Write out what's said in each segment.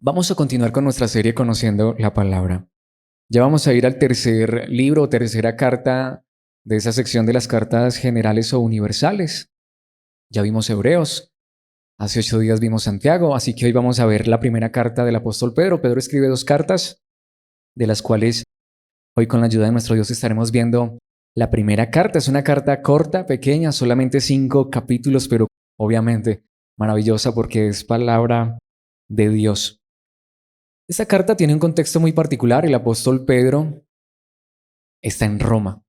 Vamos a continuar con nuestra serie Conociendo la Palabra. Ya vamos a ir al tercer libro o tercera carta de esa sección de las cartas generales o universales. Ya vimos Hebreos, hace 8 días vimos Santiago, así que hoy vamos a ver la primera carta del apóstol Pedro. Pedro escribe 2 cartas, de las cuales hoy con la ayuda de nuestro Dios estaremos viendo la primera carta. Es una carta corta, pequeña, solamente 5 capítulos, pero obviamente maravillosa porque es palabra de Dios. Esta carta tiene un contexto muy particular. El apóstol Pedro está en Roma.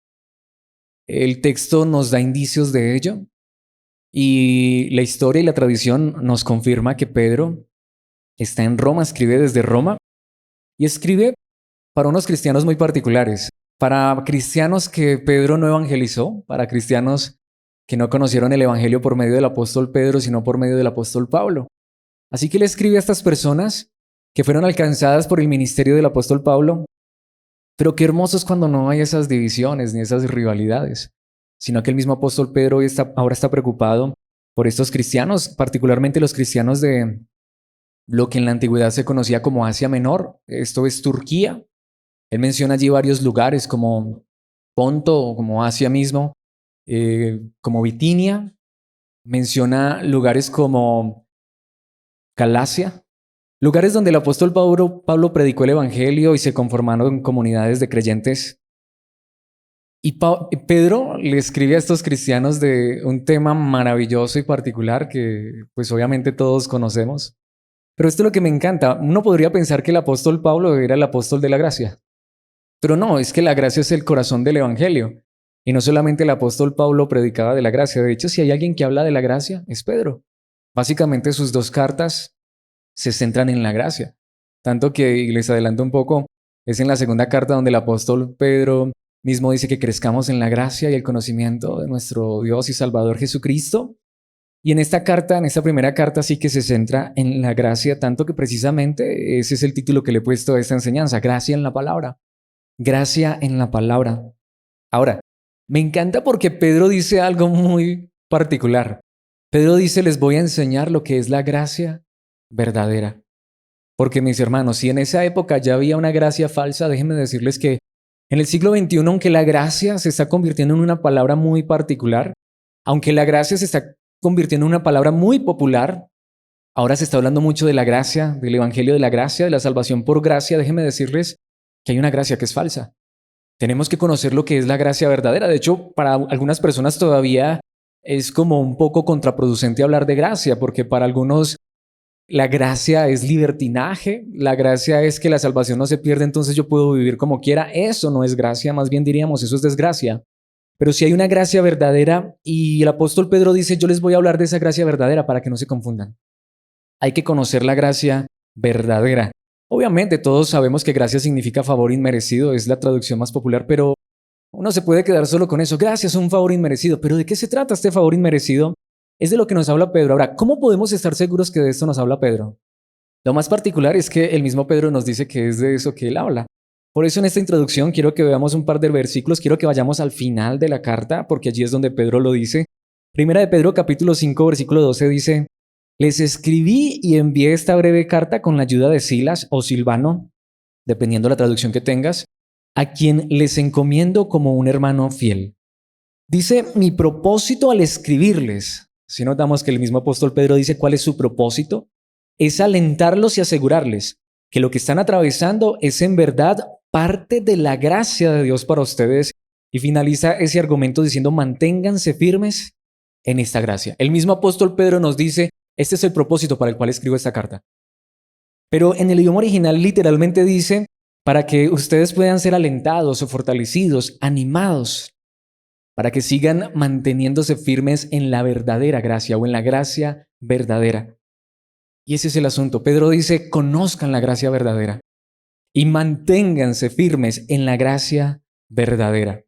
El texto nos da indicios de ello y la historia y la tradición nos confirma que Pedro está en Roma, escribe desde Roma y escribe para unos cristianos muy particulares, para cristianos que Pedro no evangelizó, para cristianos que no conocieron el evangelio por medio del apóstol Pedro, sino por medio del apóstol Pablo. Así que le escribe a estas personas que fueron alcanzadas por el ministerio del apóstol Pablo. Pero qué hermoso es cuando no hay esas divisiones ni esas rivalidades, sino que el mismo apóstol Pedro ahora está preocupado por estos cristianos, particularmente los cristianos de lo que en la antigüedad se conocía como Asia Menor, esto es Turquía. Él menciona allí varios lugares como Ponto, como Asia mismo, como Bitinia, menciona lugares como Galacia, lugares donde el apóstol Pablo predicó el evangelio y se conformaron comunidades de creyentes. Y Pedro le escribe a estos cristianos de un tema maravilloso y particular que pues obviamente todos conocemos. Pero esto es lo que me encanta. Uno podría pensar que el apóstol Pablo era el apóstol de la gracia. Pero no, es que la gracia es el corazón del evangelio. Y no solamente el apóstol Pablo predicaba de la gracia. De hecho, si hay alguien que habla de la gracia, es Pedro. Básicamente sus 2 cartas se centran en la gracia. Tanto que, y les adelanto un poco, es en la segunda carta donde el apóstol Pedro mismo dice que crezcamos en la gracia y el conocimiento de nuestro Dios y Salvador Jesucristo. Y en esta carta, en esta primera carta, sí que se centra en la gracia, tanto que precisamente ese es el título que le he puesto a esta enseñanza, gracia en la palabra. Gracia en la palabra. Ahora, me encanta porque Pedro dice algo muy particular. Pedro dice, les voy a enseñar lo que es la gracia verdadera. Porque mis hermanos, si en esa época ya había una gracia falsa, déjenme decirles que en el siglo XXI, aunque la gracia se está convirtiendo en una palabra muy particular, aunque la gracia se está convirtiendo en una palabra muy popular, ahora se está hablando mucho de la gracia, del evangelio de la gracia, de la salvación por gracia. Déjenme decirles que hay una gracia que es falsa. Tenemos que conocer lo que es la gracia verdadera. De hecho, para algunas personas todavía es como un poco contraproducente hablar de gracia, porque para algunos la gracia es libertinaje, la gracia es que la salvación no se pierde, entonces yo puedo vivir como quiera. Eso no es gracia, más bien diríamos, eso es desgracia. Pero si hay una gracia verdadera y el apóstol Pedro dice, yo les voy a hablar de esa gracia verdadera para que no se confundan. Hay que conocer la gracia verdadera. Obviamente todos sabemos que gracia significa favor inmerecido, es la traducción más popular, pero uno se puede quedar solo con eso. Gracias, un favor inmerecido. ¿Pero de qué se trata este favor inmerecido? Es de lo que nos habla Pedro. Ahora, ¿cómo podemos estar seguros que de esto nos habla Pedro? Lo más particular es que el mismo Pedro nos dice que es de eso que él habla. Por eso en esta introducción quiero que veamos un par de versículos, quiero que vayamos al final de la carta, porque allí es donde Pedro lo dice. Primera de Pedro capítulo 5, versículo 12 dice, les escribí y envié esta breve carta con la ayuda de Silas o Silvano, dependiendo la traducción que tengas, a quien les encomiendo como un hermano fiel. Dice, mi propósito al escribirles, si notamos que el mismo apóstol Pedro dice cuál es su propósito, es alentarlos y asegurarles que lo que están atravesando es en verdad parte de la gracia de Dios para ustedes. Y finaliza ese argumento diciendo, manténganse firmes en esta gracia. El mismo apóstol Pedro nos dice, este es el propósito para el cual escribo esta carta. Pero en el idioma original literalmente dice, para que ustedes puedan ser alentados o fortalecidos, animados, para que sigan manteniéndose firmes en la verdadera gracia o en la gracia verdadera. Y ese es el asunto. Pedro dice, conozcan la gracia verdadera y manténganse firmes en la gracia verdadera.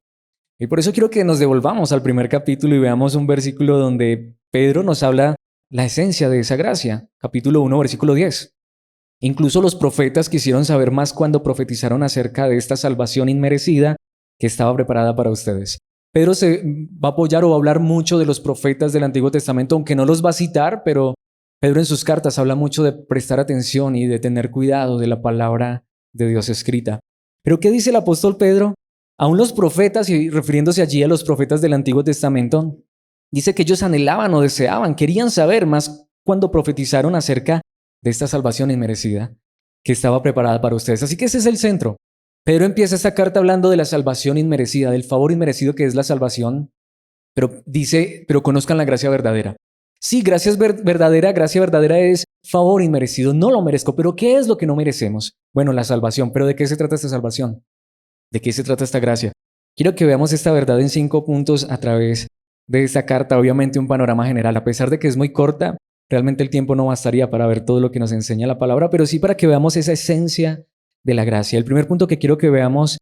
Y por eso quiero que nos devolvamos al primer capítulo y veamos un versículo donde Pedro nos habla la esencia de esa gracia. Capítulo 1, versículo 10. Incluso los profetas quisieron saber más cuando profetizaron acerca de esta salvación inmerecida que estaba preparada para ustedes. Pedro se va a apoyar o va a hablar mucho de los profetas del Antiguo Testamento, aunque no los va a citar, pero Pedro en sus cartas habla mucho de prestar atención y de tener cuidado de la palabra de Dios escrita. Pero ¿qué dice el apóstol Pedro? Aún los profetas, y refiriéndose allí a los profetas del Antiguo Testamento, dice que ellos anhelaban o deseaban, querían saber más cuando profetizaron acerca de esta salvación inmerecida que estaba preparada para ustedes. Así que ese es el centro. Pedro empieza esta carta hablando de la salvación inmerecida, del favor inmerecido que es la salvación, pero dice, pero conozcan la gracia verdadera. Sí, gracia verdadera es favor inmerecido, no lo merezco, pero ¿qué es lo que no merecemos? Bueno, la salvación, pero ¿de qué se trata esta salvación? ¿De qué se trata esta gracia? Quiero que veamos esta verdad en 5 puntos a través de esta carta, obviamente un panorama general, a pesar de que es muy corta, realmente el tiempo no bastaría para ver todo lo que nos enseña la palabra, pero sí para que veamos esa esencia de la gracia. El primer punto que quiero que veamos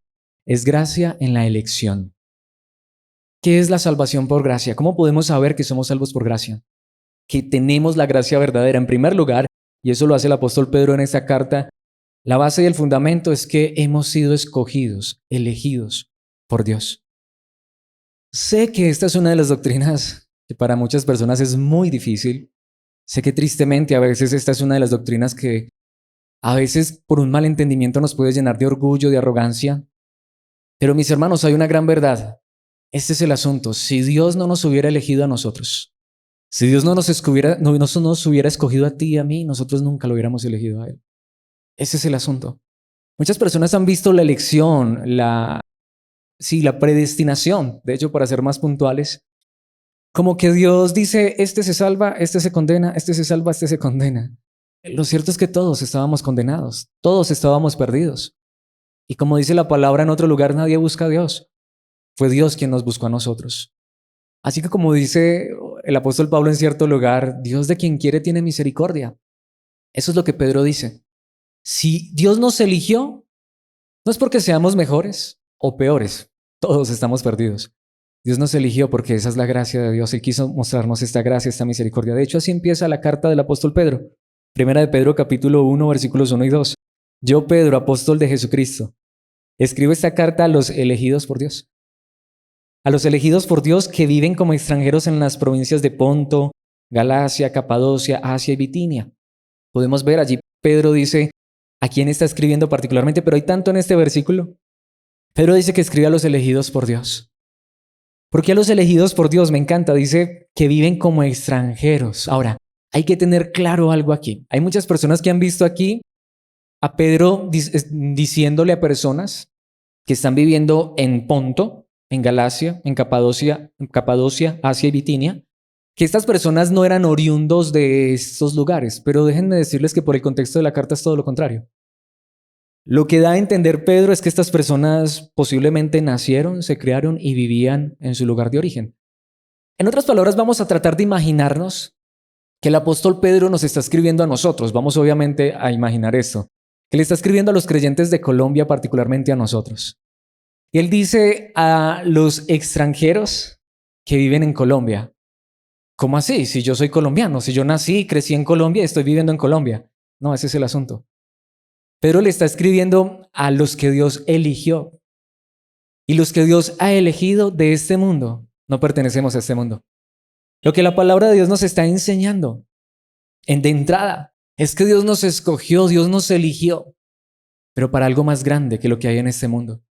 es gracia en la elección. ¿Qué es la salvación por gracia? ¿Cómo podemos saber que somos salvos por gracia? Que tenemos la gracia verdadera. En primer lugar, y eso lo hace el apóstol Pedro en esta carta, la base y el fundamento es que hemos sido escogidos, elegidos por Dios. Sé que esta es una de las doctrinas que para muchas personas es muy difícil. Sé que tristemente a veces esta es una de las doctrinas que a veces por un mal entendimiento nos puede llenar de orgullo, de arrogancia. Pero mis hermanos, hay una gran verdad. Este es el asunto. Si Dios no nos hubiera elegido a nosotros, si Dios no nos hubiera escogido a ti y a mí, nosotros nunca lo hubiéramos elegido a Él. Ese es el asunto. Muchas personas han visto la elección, la predestinación, de hecho, para ser más puntuales, como que Dios dice, este se salva, este se condena, este se salva, este se condena. Lo cierto es que todos estábamos condenados, todos estábamos perdidos. Y como dice la palabra en otro lugar, nadie busca a Dios. Fue Dios quien nos buscó a nosotros. Así que como dice el apóstol Pablo en cierto lugar, Dios de quien quiere tiene misericordia. Eso es lo que Pedro dice. Si Dios nos eligió, no es porque seamos mejores o peores, todos estamos perdidos. Dios nos eligió porque esa es la gracia de Dios. Él quiso mostrarnos esta gracia, esta misericordia. De hecho, así empieza la carta del apóstol Pedro. Primera de Pedro, capítulo 1, versículos 1 y 2. Yo, Pedro, apóstol de Jesucristo, escribo esta carta a los elegidos por Dios. A los elegidos por Dios que viven como extranjeros en las provincias de Ponto, Galacia, Capadocia, Asia y Bitinia. Podemos ver allí, Pedro dice a quién está escribiendo particularmente, pero hay tanto en este versículo. Pedro dice que escribe a los elegidos por Dios. ¿Por qué a los elegidos por Dios? Me encanta, dice que viven como extranjeros. Ahora, hay que tener claro algo aquí. Hay muchas personas que han visto aquí a Pedro diciéndole a personas que están viviendo en Ponto, en Galacia, en Capadocia, Asia y Bitinia, que estas personas no eran oriundos de estos lugares, pero déjenme decirles que por el contexto de la carta es todo lo contrario. Lo que da a entender Pedro es que estas personas posiblemente nacieron, se criaron y vivían en su lugar de origen. En otras palabras, vamos a tratar de imaginarnos que el apóstol Pedro nos está escribiendo a nosotros. Vamos obviamente a imaginar esto. Que le está escribiendo a los creyentes de Colombia, particularmente a nosotros. Y él dice a los extranjeros que viven en Colombia, ¿cómo así? Si yo soy colombiano, si yo nací, crecí en Colombia y estoy viviendo en Colombia. No, ese es el asunto. Pedro le está escribiendo a los que Dios eligió. Y los que Dios ha elegido de este mundo, no pertenecemos a este mundo. Lo que la palabra de Dios nos está enseñando de entrada es que Dios nos escogió, Dios nos eligió, pero para algo más grande que lo que hay en este mundo.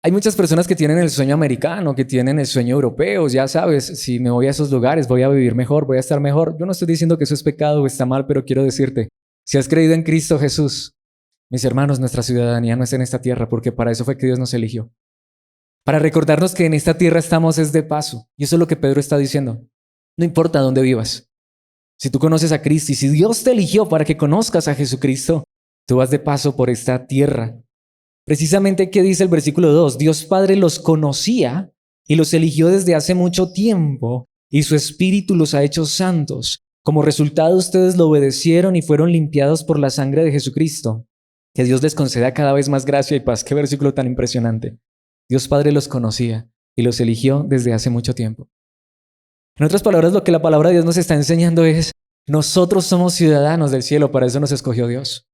Hay muchas personas que tienen el sueño americano, que tienen el sueño europeo, ya sabes, si me voy a esos lugares voy a vivir mejor, voy a estar mejor. Yo no estoy diciendo que eso es pecado o está mal, pero quiero decirte, si has creído en Cristo Jesús, mis hermanos, nuestra ciudadanía no es en esta tierra, porque para eso fue que Dios nos eligió. Para recordarnos que en esta tierra estamos es de paso. Y eso es lo que Pedro está diciendo. No importa dónde vivas. Si tú conoces a Cristo y si Dios te eligió para que conozcas a Jesucristo, tú vas de paso por esta tierra. Precisamente, ¿qué dice el versículo 2? Dios Padre los conocía y los eligió desde hace mucho tiempo y su Espíritu los ha hecho santos. Como resultado, ustedes lo obedecieron y fueron limpiados por la sangre de Jesucristo. Que Dios les conceda cada vez más gracia y paz. Qué versículo tan impresionante. Dios Padre los conocía y los eligió desde hace mucho tiempo. En otras palabras, lo que la palabra de Dios nos está enseñando es, nosotros somos ciudadanos del cielo, para eso nos escogió Dios.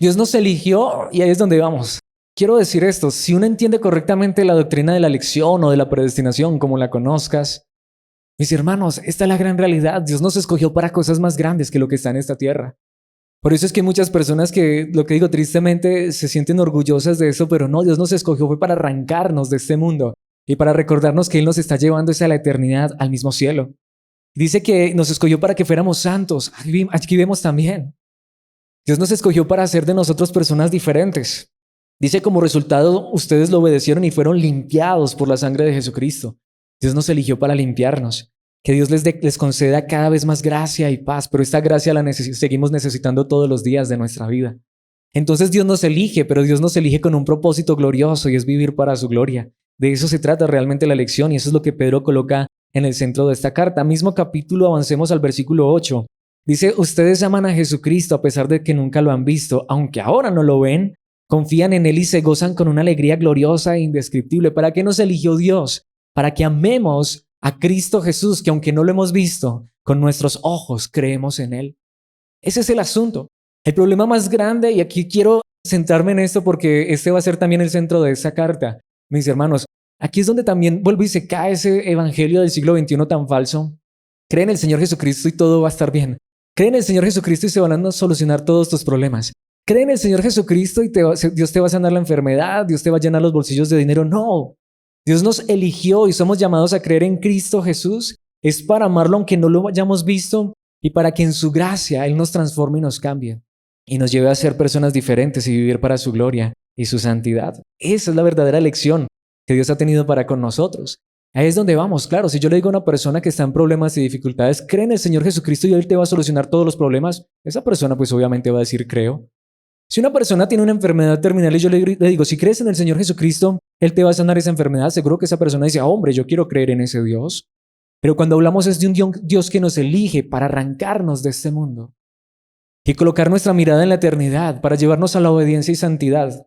Dios nos eligió y ahí es donde vamos. Quiero decir esto, si uno entiende correctamente la doctrina de la elección o de la predestinación, como la conozcas, Mis hermanos, esta es la gran realidad. Dios nos escogió para cosas más grandes que lo que está en esta tierra. Por eso es que muchas personas que, lo que digo tristemente, se sienten orgullosas de eso, pero no, Dios nos escogió fue para arrancarnos de este mundo y para recordarnos que Él nos está llevando hacia la eternidad, al mismo cielo. Dice que nos escogió para que fuéramos santos. Aquí vemos también. Dios nos escogió para hacer de nosotros personas diferentes. Dice como resultado, ustedes lo obedecieron y fueron limpiados por la sangre de Jesucristo. Dios nos eligió para limpiarnos. Que Dios les conceda cada vez más gracia y paz, pero esta gracia seguimos necesitando todos los días de nuestra vida. Entonces Dios nos elige, pero Dios nos elige con un propósito glorioso y es vivir para su gloria. De eso se trata realmente la lección y eso es lo que Pedro coloca en el centro de esta carta. Mismo capítulo, avancemos al versículo 8. Dice, ustedes aman a Jesucristo a pesar de que nunca lo han visto, aunque ahora no lo ven, confían en Él y se gozan con una alegría gloriosa e indescriptible. ¿Para qué nos eligió Dios? Para que amemos a Cristo Jesús, que aunque no lo hemos visto, con nuestros ojos creemos en Él. Ese es el asunto. El problema más grande, y aquí quiero centrarme en esto porque este va a ser también el centro de esta carta, mis hermanos, aquí es donde también vuelve y se cae ese evangelio del siglo XXI tan falso. Cree en el Señor Jesucristo y todo va a estar bien. Cree en el Señor Jesucristo y se van a solucionar todos tus problemas. Cree en el Señor Jesucristo y Dios te va a sanar la enfermedad, Dios te va a llenar los bolsillos de dinero. No, Dios nos eligió y somos llamados a creer en Cristo Jesús. Es para amarlo aunque no lo hayamos visto y para que en su gracia Él nos transforme y nos cambie y nos lleve a ser personas diferentes y vivir para su gloria y su santidad. Esa es la verdadera elección que Dios ha tenido para con nosotros. Ahí es donde vamos, claro, si yo le digo a una persona que está en problemas y dificultades, cree en el Señor Jesucristo y Él te va a solucionar todos los problemas, esa persona pues obviamente va a decir creo. Si una persona tiene una enfermedad terminal y yo le digo, si crees en el Señor Jesucristo, Él te va a sanar esa enfermedad, seguro que esa persona dice, hombre, yo quiero creer en ese Dios. Pero cuando hablamos es de un Dios que nos elige para arrancarnos de este mundo y colocar nuestra mirada en la eternidad, para llevarnos a la obediencia y santidad,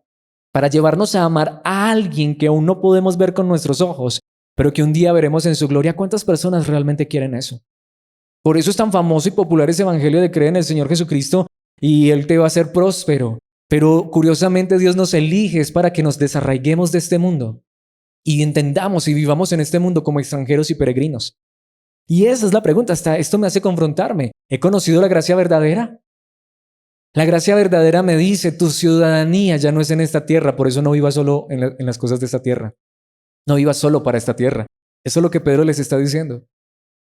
para llevarnos a amar a alguien que aún no podemos ver con nuestros ojos, pero que un día veremos en su gloria. ¿Cuántas personas realmente quieren eso? Por eso es tan famoso y popular ese evangelio de creer en el Señor Jesucristo y Él te va a hacer próspero. Pero curiosamente Dios nos elige es para que nos desarraiguemos de este mundo y entendamos y vivamos en este mundo como extranjeros y peregrinos. Y esa es la pregunta, hasta esto me hace confrontarme. ¿He conocido la gracia verdadera? La gracia verdadera me dice, tu ciudadanía ya no es en esta tierra, por eso no vivas solo en las cosas de esta tierra. No vivas solo para esta tierra. Eso es lo que Pedro les está diciendo.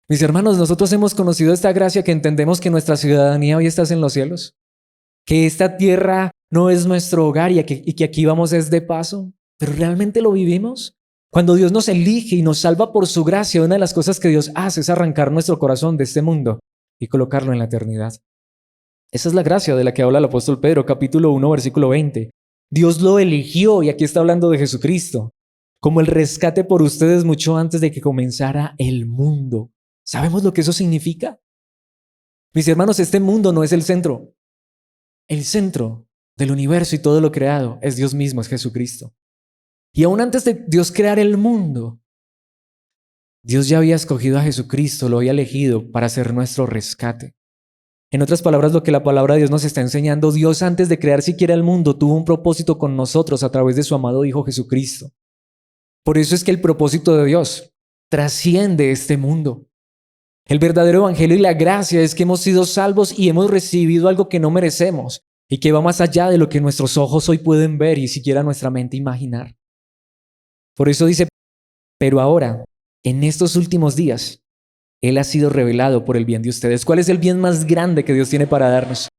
Mis hermanos, nosotros hemos conocido esta gracia que entendemos que nuestra ciudadanía hoy está en los cielos, que esta tierra no es nuestro hogar y que aquí vamos es de paso, pero ¿realmente lo vivimos? Cuando Dios nos elige y nos salva por su gracia, una de las cosas que Dios hace es arrancar nuestro corazón de este mundo y colocarlo en la eternidad. Esa es la gracia de la que habla el apóstol Pedro, capítulo 1, versículo 20. Dios lo eligió, y aquí está hablando de Jesucristo, como el rescate por ustedes mucho antes de que comenzara el mundo. ¿Sabemos lo que eso significa? Mis hermanos, este mundo no es el centro. El centro del universo y todo lo creado es Dios mismo, es Jesucristo. Y aún antes de Dios crear el mundo, Dios ya había escogido a Jesucristo, lo había elegido para ser nuestro rescate. En otras palabras, lo que la palabra de Dios nos está enseñando, Dios antes de crear siquiera el mundo tuvo un propósito con nosotros a través de su amado Hijo Jesucristo. Por eso es que el propósito de Dios trasciende este mundo. El verdadero evangelio y la gracia es que hemos sido salvos y hemos recibido algo que no merecemos y que va más allá de lo que nuestros ojos hoy pueden ver y siquiera nuestra mente imaginar. Por eso dice, pero ahora, en estos últimos días, Él ha sido revelado por el bien de ustedes. ¿Cuál es el bien más grande que Dios tiene para darnos?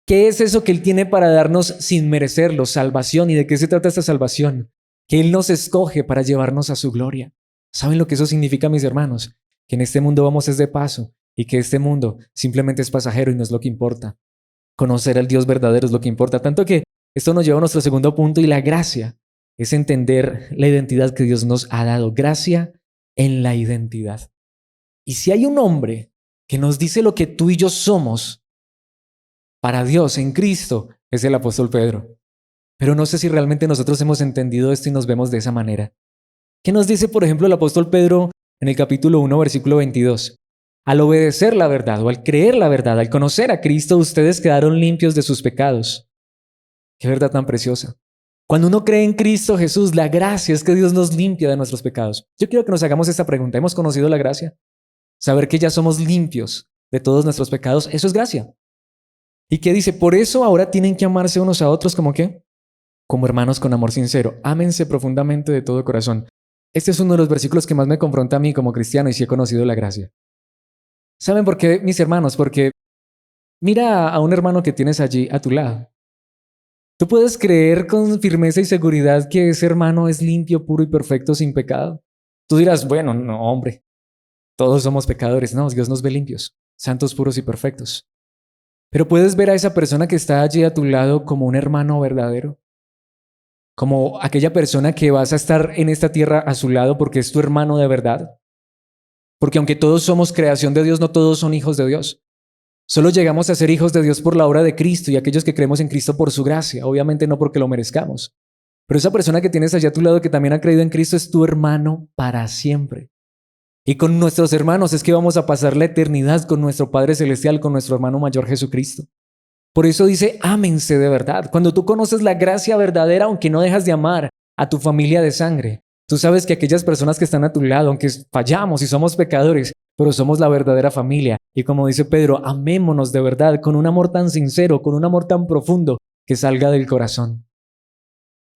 ¿Qué es eso que Él tiene para darnos sin merecerlo? Salvación. ¿Y de qué se trata esta salvación? Que Él nos escoge para llevarnos a su gloria. ¿Saben lo que eso significa, mis hermanos? Que en este mundo vamos es de paso y que este mundo simplemente es pasajero y no es lo que importa. Conocer al Dios verdadero es lo que importa. Tanto que esto nos lleva a nuestro segundo punto, y la gracia es entender la identidad que Dios nos ha dado. Gracia en la identidad. Y si hay un hombre que nos dice lo que tú y yo somos para Dios en Cristo, es el apóstol Pedro. Pero no sé si realmente nosotros hemos entendido esto y nos vemos de esa manera. ¿Qué nos dice, por ejemplo, el apóstol Pedro en el capítulo 1, versículo 22? Al obedecer la verdad o al creer la verdad, al conocer a Cristo, ustedes quedaron limpios de sus pecados. Qué verdad tan preciosa. Cuando uno cree en Cristo Jesús, la gracia es que Dios nos limpia de nuestros pecados. Yo quiero que nos hagamos esta pregunta. ¿Hemos conocido la gracia? Saber que ya somos limpios de todos nuestros pecados, eso es gracia. ¿Y qué dice? Por eso ahora tienen que amarse unos a otros como qué? Como hermanos con amor sincero. Ámense profundamente de todo corazón. Este es uno de los versículos que más me confronta a mí como cristiano y si he conocido la gracia. ¿Saben por qué, mis hermanos? Porque mira a un hermano que tienes allí a tu lado. Tú puedes creer con firmeza y seguridad que ese hermano es limpio, puro y perfecto, sin pecado. Tú dirás, bueno, no, hombre, todos somos pecadores. No, Dios nos ve limpios, santos, puros y perfectos. Pero puedes ver a esa persona que está allí a tu lado como un hermano verdadero, como aquella persona que vas a estar en esta tierra a su lado porque es tu hermano de verdad. Porque aunque todos somos creación de Dios, no todos son hijos de Dios. Solo llegamos a ser hijos de Dios por la obra de Cristo y aquellos que creemos en Cristo por su gracia, obviamente no porque lo merezcamos. Pero esa persona que tienes allá a tu lado que también ha creído en Cristo es tu hermano para siempre. Y con nuestros hermanos es que vamos a pasar la eternidad con nuestro Padre Celestial, con nuestro hermano mayor Jesucristo. Por eso dice, ámense de verdad. Cuando tú conoces la gracia verdadera, aunque no dejas de amar a tu familia de sangre, tú sabes que aquellas personas que están a tu lado, aunque fallamos y somos pecadores, pero somos la verdadera familia. Y como dice Pedro, amémonos de verdad, con un amor tan sincero, con un amor tan profundo, que salga del corazón.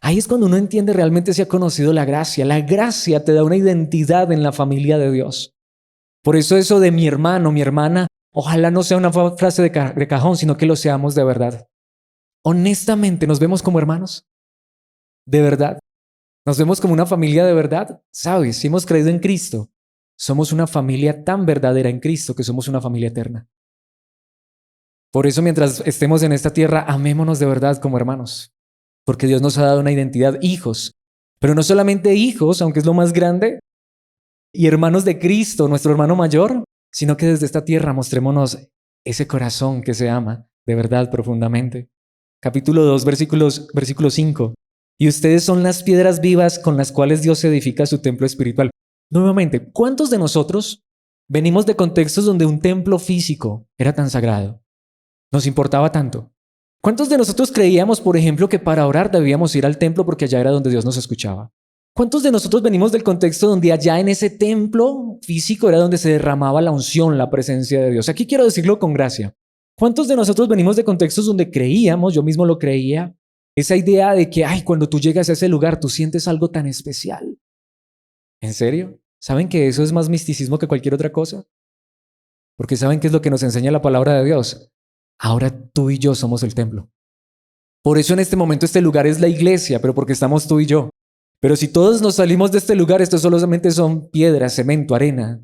Ahí es cuando uno entiende realmente si ha conocido la gracia. La gracia te da una identidad en la familia de Dios. Por eso eso de mi hermano, mi hermana, ojalá no sea una frase de cajón, sino que lo seamos de verdad. Honestamente, ¿nos vemos como hermanos? ¿De verdad? ¿Nos vemos como una familia de verdad? ¿Sabes? Si hemos creído en Cristo, somos una familia tan verdadera en Cristo que somos una familia eterna. Por eso mientras estemos en esta tierra, amémonos de verdad como hermanos. Porque Dios nos ha dado una identidad, hijos. Pero no solamente hijos, aunque es lo más grande, y hermanos de Cristo, nuestro hermano mayor, sino que desde esta tierra mostrémonos ese corazón que se ama de verdad profundamente. Capítulo 2, versículo 5. Y ustedes son las piedras vivas con las cuales Dios edifica su templo espiritual. Nuevamente, ¿cuántos de nosotros venimos de contextos donde un templo físico era tan sagrado? Nos importaba tanto. ¿Cuántos de nosotros creíamos, por ejemplo, que para orar debíamos ir al templo porque allá era donde Dios nos escuchaba? ¿Cuántos de nosotros venimos del contexto donde allá en ese templo físico era donde se derramaba la unción, la presencia de Dios? Aquí quiero decirlo con gracia. ¿Cuántos de nosotros venimos de contextos donde creíamos, yo mismo lo creía, esa idea de que, ay, cuando tú llegas a ese lugar, tú sientes algo tan especial? ¿En serio? ¿Saben que eso es más misticismo que cualquier otra cosa? Porque ¿saben qué es lo que nos enseña la palabra de Dios? Ahora tú y yo somos el templo. Por eso en este momento este lugar es la iglesia, pero porque estamos tú y yo. Pero si todos nos salimos de este lugar, esto solamente son piedras, cemento, arena.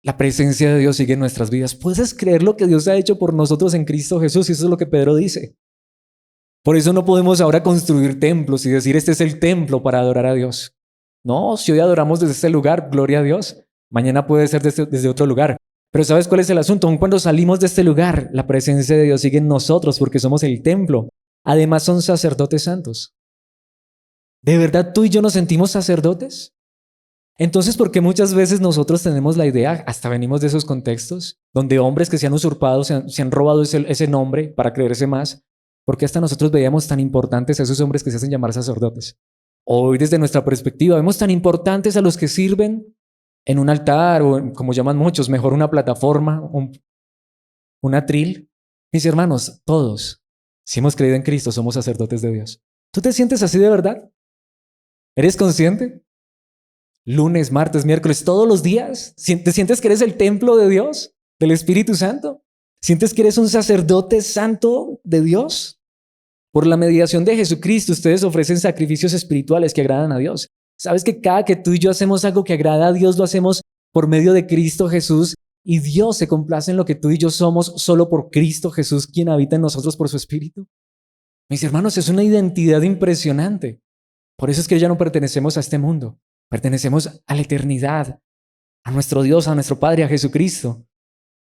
La presencia de Dios sigue en nuestras vidas. ¿Puedes creer lo que Dios ha hecho por nosotros en Cristo Jesús? Y eso es lo que Pedro dice. Por eso no podemos ahora construir templos y decir este es el templo para adorar a Dios. No, si hoy adoramos desde este lugar, gloria a Dios. Mañana puede ser desde otro lugar. Pero ¿sabes cuál es el asunto? Aun cuando salimos de este lugar, la presencia de Dios sigue en nosotros porque somos el templo. Además son sacerdotes santos. ¿De verdad tú y yo nos sentimos sacerdotes? Entonces, ¿por qué muchas veces nosotros tenemos la idea, hasta venimos de esos contextos, donde hombres que se han usurpado, se han robado ese nombre para creerse más? ¿Por qué hasta nosotros veíamos tan importantes a esos hombres que se hacen llamar sacerdotes? Hoy, desde nuestra perspectiva, vemos tan importantes a los que sirven en un altar o, como llaman muchos, mejor una plataforma, un atril. Mis hermanos, todos, si hemos creído en Cristo, somos sacerdotes de Dios. ¿Tú te sientes así de verdad? ¿Eres consciente? Lunes, martes, miércoles, todos los días. ¿Te sientes que eres el templo de Dios, del Espíritu Santo? ¿Sientes que eres un sacerdote santo de Dios? Por la mediación de Jesucristo, ustedes ofrecen sacrificios espirituales que agradan a Dios. ¿Sabes que cada que tú y yo hacemos algo que agrada a Dios, lo hacemos por medio de Cristo Jesús? Y Dios se complace en lo que tú y yo somos solo por Cristo Jesús, quien habita en nosotros por su Espíritu. Mis hermanos, es una identidad impresionante. Por eso es que ya no pertenecemos a este mundo. Pertenecemos a la eternidad, a nuestro Dios, a nuestro Padre, a Jesucristo.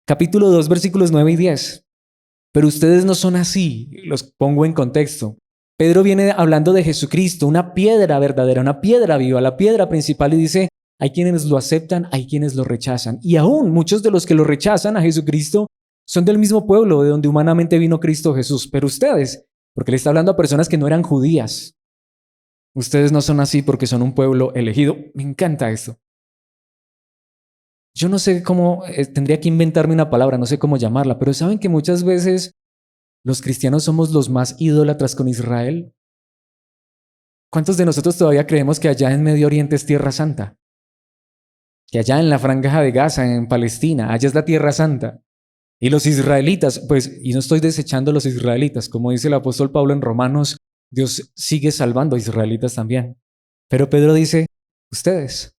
Capítulo 2, versículos 9 y 10. Pero ustedes no son así, los pongo en contexto. Pedro viene hablando de Jesucristo, una piedra verdadera, una piedra viva, la piedra principal, y dice, hay quienes lo aceptan, hay quienes lo rechazan. Y aún muchos de los que lo rechazan a Jesucristo son del mismo pueblo de donde humanamente vino Cristo Jesús. Pero ustedes, porque le está hablando a personas que no eran judías, ustedes no son así porque son un pueblo elegido. Me encanta esto. Yo no sé cómo, tendría que inventarme una palabra, no sé cómo llamarla, pero saben que muchas veces los cristianos somos los más idólatras con Israel. ¿Cuántos de nosotros todavía creemos que allá en Medio Oriente es Tierra Santa? Que allá en la Franja de Gaza, en Palestina, allá es la Tierra Santa. Y los israelitas, pues, y no estoy desechando a los israelitas, como dice el apóstol Pablo en Romanos, Dios sigue salvando a israelitas también. Pero Pedro dice, ustedes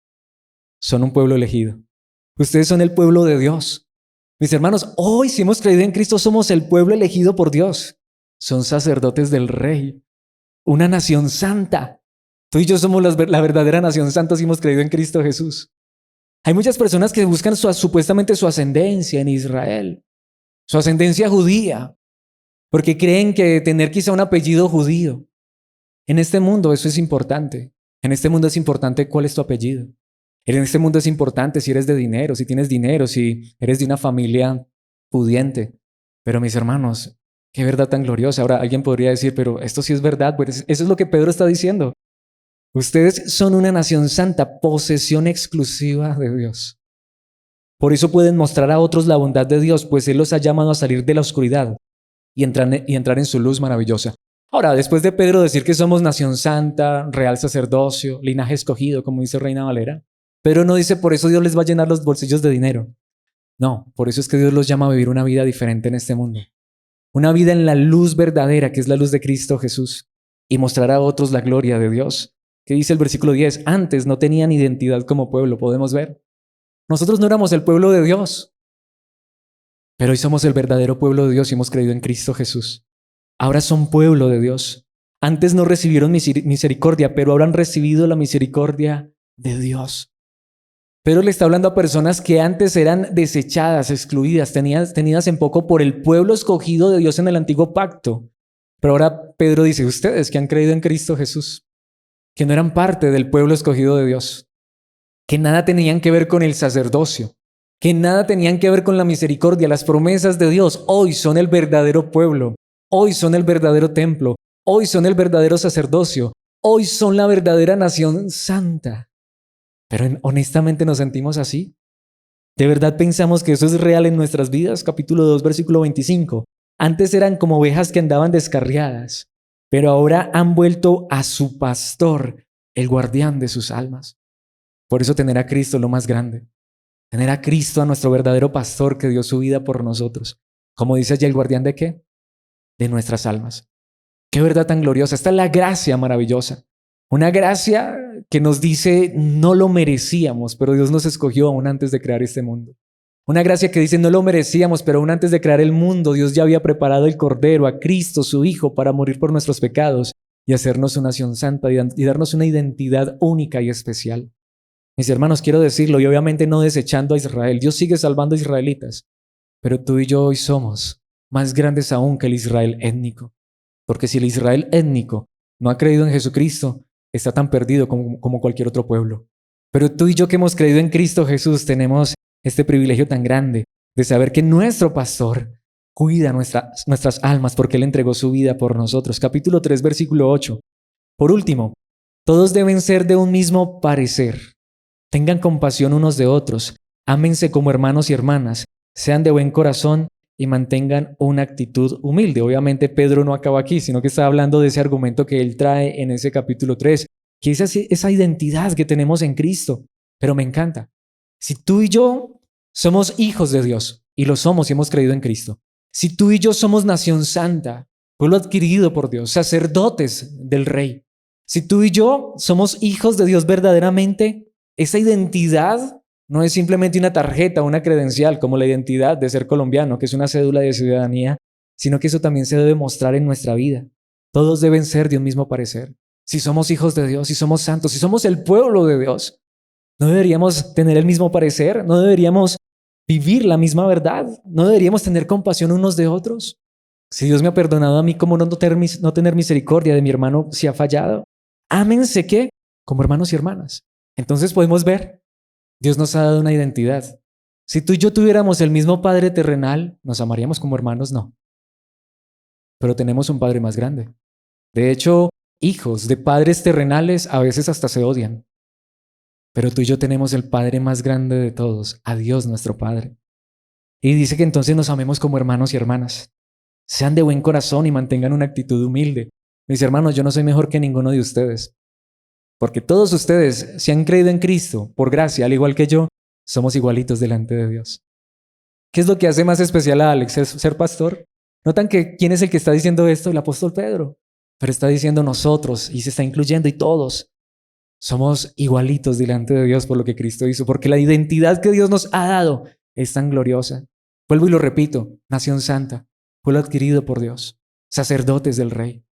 son un pueblo elegido. Ustedes son el pueblo de Dios. Mis hermanos, hoy si hemos creído en Cristo somos el pueblo elegido por Dios. Son sacerdotes del Rey, una nación santa. Tú y yo somos la verdadera nación santa si hemos creído en Cristo Jesús. Hay muchas personas que buscan supuestamente su ascendencia en Israel, su ascendencia judía, porque creen que tener quizá un apellido judío. En este mundo eso es importante. En este mundo es importante cuál es tu apellido. En este mundo es importante si eres de dinero, si tienes dinero, si eres de una familia pudiente. Pero mis hermanos, qué verdad tan gloriosa. Ahora alguien podría decir, pero esto sí es verdad. Pues eso es lo que Pedro está diciendo. Ustedes son una nación santa, posesión exclusiva de Dios. Por eso pueden mostrar a otros la bondad de Dios, pues Él los ha llamado a salir de la oscuridad y entrar en su luz maravillosa. Ahora, después de Pedro decir que somos nación santa, real sacerdocio, linaje escogido, como dice Reina Valera, Pedro no dice por eso Dios les va a llenar los bolsillos de dinero. No, por eso es que Dios los llama a vivir una vida diferente en este mundo. Una vida en la luz verdadera, que es la luz de Cristo Jesús, y mostrar a otros la gloria de Dios. ¿Qué dice el versículo 10? Antes no tenían identidad como pueblo, podemos ver. Nosotros no éramos el pueblo de Dios, pero hoy somos el verdadero pueblo de Dios y hemos creído en Cristo Jesús. Ahora son pueblo de Dios. Antes no recibieron misericordia, pero ahora han recibido la misericordia de Dios. Pedro le está hablando a personas que antes eran desechadas, excluidas, tenidas en poco por el pueblo escogido de Dios en el antiguo pacto. Pero ahora Pedro dice, ustedes que han creído en Cristo Jesús, que no eran parte del pueblo escogido de Dios, que nada tenían que ver con el sacerdocio, que nada tenían que ver con la misericordia, las promesas de Dios, hoy son el verdadero pueblo, hoy son el verdadero templo, hoy son el verdadero sacerdocio, hoy son la verdadera nación santa. Pero honestamente nos sentimos así. ¿De verdad pensamos que eso es real en nuestras vidas? Capítulo 2, versículo 25. Antes eran como ovejas que andaban descarriadas, pero ahora han vuelto a su pastor, el guardián de sus almas. Por eso tener a Cristo es lo más grande. Tener a Cristo, a nuestro verdadero pastor que dio su vida por nosotros. Como dice allí, ¿el guardián de qué? De nuestras almas. Qué verdad tan gloriosa. Esta es la gracia maravillosa. Una gracia que nos dice no lo merecíamos, pero Dios nos escogió aún antes de crear este mundo. Una gracia que dice no lo merecíamos, pero aún antes de crear el mundo, Dios ya había preparado el Cordero, a Cristo, su Hijo, para morir por nuestros pecados y hacernos una nación santa y darnos una identidad única y especial. Mis hermanos, quiero decirlo, y obviamente no desechando a Israel. Dios sigue salvando a israelitas, pero tú y yo hoy somos más grandes aún que el Israel étnico. Porque si el Israel étnico no ha creído en Jesucristo, está tan perdido como cualquier otro pueblo. Pero tú y yo que hemos creído en Cristo Jesús tenemos este privilegio tan grande de saber que nuestro pastor cuida nuestras almas porque Él entregó su vida por nosotros. Capítulo 3, versículo 8. Por último, todos deben ser de un mismo parecer. Tengan compasión unos de otros. Ámense como hermanos y hermanas. Sean de buen corazón y mantengan una actitud humilde. Obviamente Pedro no acaba aquí, sino que está hablando de ese argumento que él trae en ese capítulo 3, que es esa identidad que tenemos en Cristo. Pero me encanta. Si tú y yo somos hijos de Dios, y lo somos y hemos creído en Cristo, si tú y yo somos nación santa, pueblo adquirido por Dios, sacerdotes del Rey, si tú y yo somos hijos de Dios verdaderamente, esa identidad no es simplemente una tarjeta, una credencial, como la identidad de ser colombiano, que es una cédula de ciudadanía, sino que eso también se debe mostrar en nuestra vida. Todos deben ser de un mismo parecer. Si somos hijos de Dios, si somos santos, si somos el pueblo de Dios, ¿no deberíamos tener el mismo parecer? ¿No deberíamos vivir la misma verdad? ¿No deberíamos tener compasión unos de otros? Si Dios me ha perdonado a mí, ¿cómo no tener misericordia de mi hermano si ha fallado? Ámense, ¿qué? Como hermanos y hermanas. Entonces podemos ver, Dios nos ha dado una identidad. Si tú y yo tuviéramos el mismo Padre terrenal, ¿nos amaríamos como hermanos? No. Pero tenemos un Padre más grande. De hecho, hijos de padres terrenales a veces hasta se odian. pero tú y yo tenemos el Padre más grande de todos, a Dios nuestro Padre. Y dice que entonces nos amemos como hermanos y hermanas. Sean de buen corazón y mantengan una actitud humilde. Mis hermanos, yo no soy mejor que ninguno de ustedes, porque todos ustedes, si han creído en Cristo, por gracia, al igual que yo, somos igualitos delante de Dios. ¿Qué es lo que hace más especial a Alex? ¿Es ser pastor? ¿Notan que quién es el que está diciendo esto? El apóstol Pedro. Pero está diciendo nosotros y se está incluyendo y todos. Somos igualitos delante de Dios por lo que Cristo hizo, porque la identidad que Dios nos ha dado es tan gloriosa. Vuelvo y lo repito, nación santa, pueblo adquirido por Dios, sacerdotes del Rey,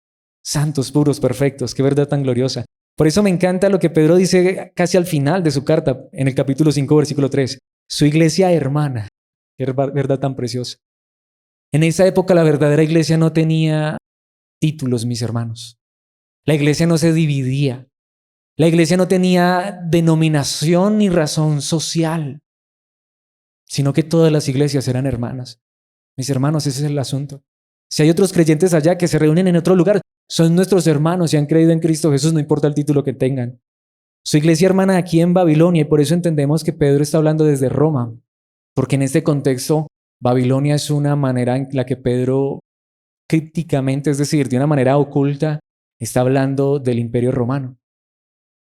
santos, puros, perfectos, qué verdad tan gloriosa. Por eso me encanta lo que Pedro dice casi al final de su carta, en el capítulo 5, versículo 3. Su iglesia hermana, qué verdad tan preciosa. En esa época la verdadera iglesia no tenía títulos, mis hermanos. La iglesia no se dividía. La iglesia no tenía denominación ni razón social, sino que todas las iglesias eran hermanas. Mis hermanos, ese es el asunto. Si hay otros creyentes allá que se reúnen en otro lugar, son nuestros hermanos y han creído en Cristo Jesús, no importa el título que tengan. Su iglesia hermana aquí en Babilonia, y por eso entendemos que Pedro está hablando desde Roma, porque en este contexto Babilonia es una manera en la que Pedro crípticamente, es decir, de una manera oculta, está hablando del Imperio Romano.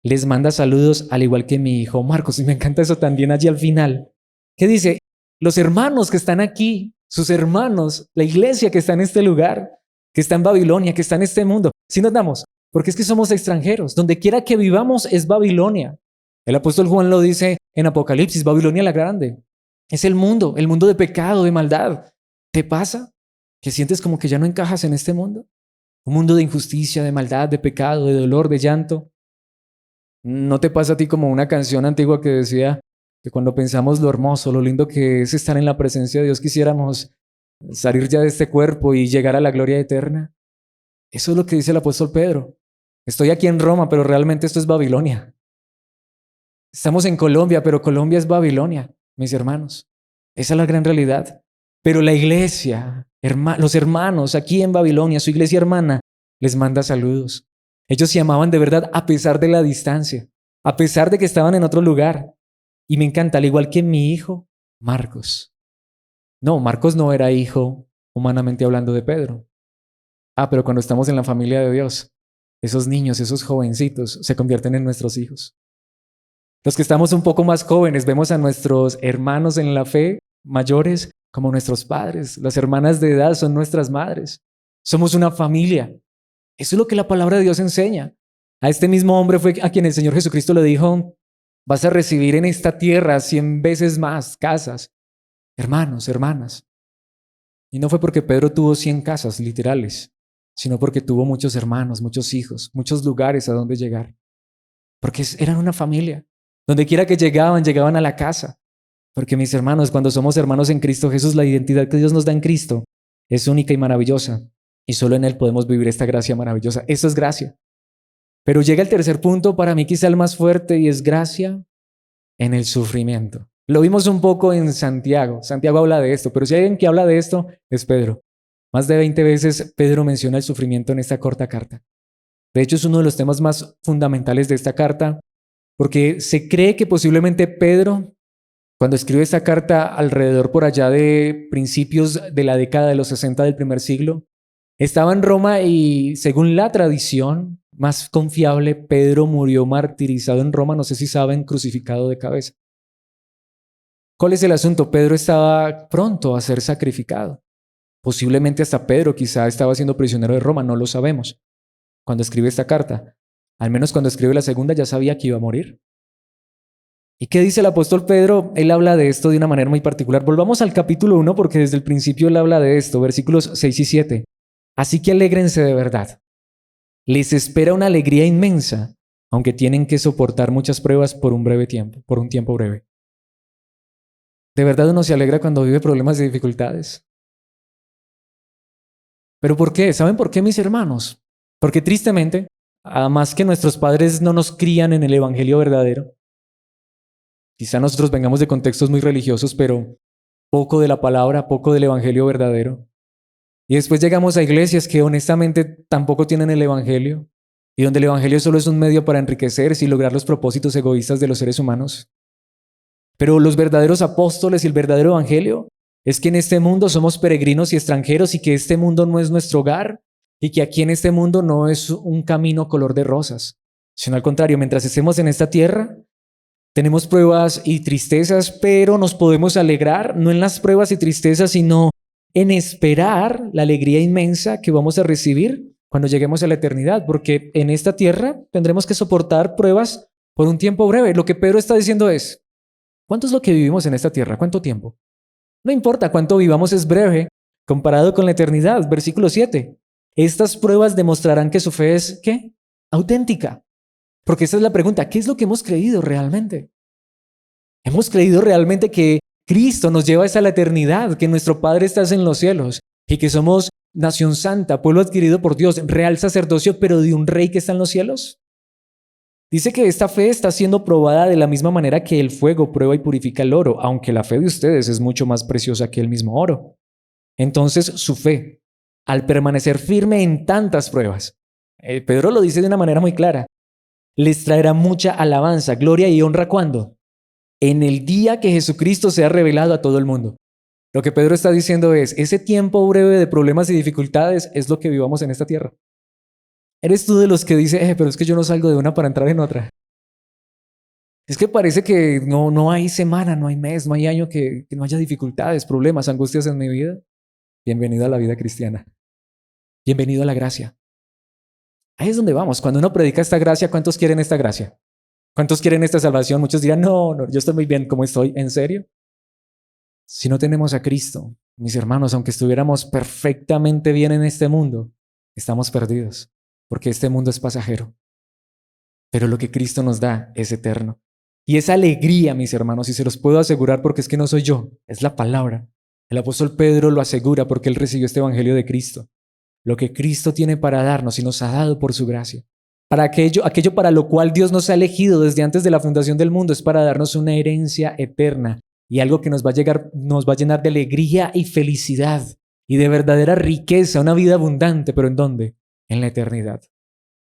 Les manda saludos al igual que mi hijo Marcos, y me encanta eso también allí al final. ¿Qué dice? Los hermanos que están aquí, sus hermanos, la iglesia que está en este lugar, que está en Babilonia, que está en este mundo. ¿Sí nos damos? Porque es que somos extranjeros. Donde quiera que vivamos es Babilonia. El apóstol Juan lo dice en Apocalipsis, Babilonia la grande. Es el mundo de pecado, de maldad. ¿Te pasa? ¿Que sientes como que ya no encajas en este mundo? Un mundo de injusticia, de maldad, de pecado, de dolor, de llanto. ¿No te pasa a ti como una canción antigua que decía que cuando pensamos lo hermoso, lo lindo que es estar en la presencia de Dios, quisiéramos salir ya de este cuerpo y llegar a la gloria eterna? Eso es lo que dice el apóstol Pedro. Estoy aquí en Roma, pero realmente esto es Babilonia. Estamos en Colombia, pero Colombia es Babilonia, mis hermanos. Esa es la gran realidad. Pero la iglesia, los hermanos aquí en Babilonia, su iglesia hermana, les manda saludos. Ellos se amaban de verdad a pesar de la distancia, a pesar de que estaban en otro lugar. Y me encanta, al igual que mi hijo, Marcos. No, Marcos no era hijo, humanamente hablando, de Pedro. Pero cuando estamos en la familia de Dios, esos niños, esos jovencitos, se convierten en nuestros hijos. Los que estamos un poco más jóvenes, vemos a nuestros hermanos en la fe, mayores, como nuestros padres. Las hermanas de edad son nuestras madres. Somos una familia. Eso es lo que la palabra de Dios enseña. A este mismo hombre fue a quien el Señor Jesucristo le dijo, vas a recibir en esta tierra 100 veces más casas, hermanos, hermanas. Y no fue porque Pedro tuvo 100 casas literales, sino porque tuvo muchos hermanos, muchos hijos, muchos lugares a donde llegar. Porque eran una familia. Donde quiera que llegaban a la casa. Porque mis hermanos, cuando somos hermanos en Cristo Jesús, la identidad que Dios nos da en Cristo es única y maravillosa. Y solo en Él podemos vivir esta gracia maravillosa. Eso es gracia. Pero llega el tercer punto, para mí quizá el más fuerte, y es gracia en el sufrimiento. Lo vimos un poco en Santiago. Santiago habla de esto, pero si hay alguien que habla de esto, es Pedro. Más de 20 veces Pedro menciona el sufrimiento en esta corta carta. De hecho, es uno de los temas más fundamentales de esta carta, porque se cree que posiblemente Pedro, cuando escribe esta carta alrededor por allá de principios de la década de los 60 del primer siglo, estaba en Roma y según la tradición más confiable, Pedro murió martirizado en Roma, no sé si saben, crucificado de cabeza. ¿Cuál es el asunto? Pedro estaba pronto a ser sacrificado. Posiblemente hasta Pedro quizá estaba siendo prisionero de Roma, no lo sabemos. Cuando escribe esta carta, al menos cuando escribe la segunda ya sabía que iba a morir. ¿Y qué dice el apóstol Pedro? Él habla de esto de una manera muy particular. Volvamos al capítulo 1 porque desde el principio él habla de esto, versículos 6 y 7. Así que alégrense de verdad. Les espera una alegría inmensa, aunque tienen que soportar muchas pruebas por un tiempo breve. ¿De verdad uno se alegra cuando vive problemas y dificultades? ¿Pero por qué? ¿Saben por qué, mis hermanos? Porque tristemente, además que nuestros padres no nos crían en el evangelio verdadero, quizá nosotros vengamos de contextos muy religiosos, pero poco de la palabra, poco del evangelio verdadero. Y después llegamos a iglesias que honestamente tampoco tienen el evangelio. y donde el evangelio solo es un medio para enriquecerse y lograr los propósitos egoístas de los seres humanos. Pero los verdaderos apóstoles y el verdadero evangelio es que en este mundo somos peregrinos y extranjeros y que este mundo no es nuestro hogar y que aquí en este mundo no es un camino color de rosas, sino al contrario, mientras estemos en esta tierra, tenemos pruebas y tristezas, pero nos podemos alegrar no en las pruebas y tristezas, sino en esperar la alegría inmensa que vamos a recibir cuando lleguemos a la eternidad, porque en esta tierra tendremos que soportar pruebas por un tiempo breve. Lo que Pedro está diciendo es, ¿cuánto es lo que vivimos en esta tierra? ¿Cuánto tiempo? No importa cuánto vivamos, es breve comparado con la eternidad. Versículo 7. Estas pruebas demostrarán que su fe es, ¿qué? Auténtica. Porque esa es la pregunta, ¿qué es lo que hemos creído realmente? ¿Hemos creído realmente que Cristo nos lleva hasta la eternidad, que nuestro Padre está en los cielos y que somos nación santa, pueblo adquirido por Dios, real sacerdocio, pero de un rey que está en los cielos? Dice que esta fe está siendo probada de la misma manera que el fuego prueba y purifica el oro, aunque la fe de ustedes es mucho más preciosa que el mismo oro. Entonces, su fe, al permanecer firme en tantas pruebas, Pedro lo dice de una manera muy clara, les traerá mucha alabanza, gloria y honra. ¿Cuándo? En el día que Jesucristo sea revelado a todo el mundo. Lo que Pedro está diciendo es, ese tiempo breve de problemas y dificultades es lo que vivamos en esta tierra. ¿Eres tú de los que dice, pero es que yo no salgo de una para entrar en otra? Es que parece que no hay semana, no hay mes, no hay año que no haya dificultades, problemas, angustias en mi vida. Bienvenido a la vida cristiana. Bienvenido a la gracia. Ahí es donde vamos. Cuando uno predica esta gracia, ¿cuántos quieren esta gracia? ¿Cuántos quieren esta salvación? Muchos dirán, no, yo estoy muy bien como estoy. ¿En serio? Si no tenemos a Cristo, mis hermanos, aunque estuviéramos perfectamente bien en este mundo, estamos perdidos, porque este mundo es pasajero. Pero lo que Cristo nos da es eterno. Y esa alegría, mis hermanos, y se los puedo asegurar porque es que no soy yo, es la palabra. El apóstol Pedro lo asegura porque él recibió este evangelio de Cristo. Lo que Cristo tiene para darnos y nos ha dado por su gracia. Para aquello para lo cual Dios nos ha elegido desde antes de la fundación del mundo es para darnos una herencia eterna y algo que nos va a llenar de alegría y felicidad y de verdadera riqueza, una vida abundante, pero ¿en dónde? En la eternidad.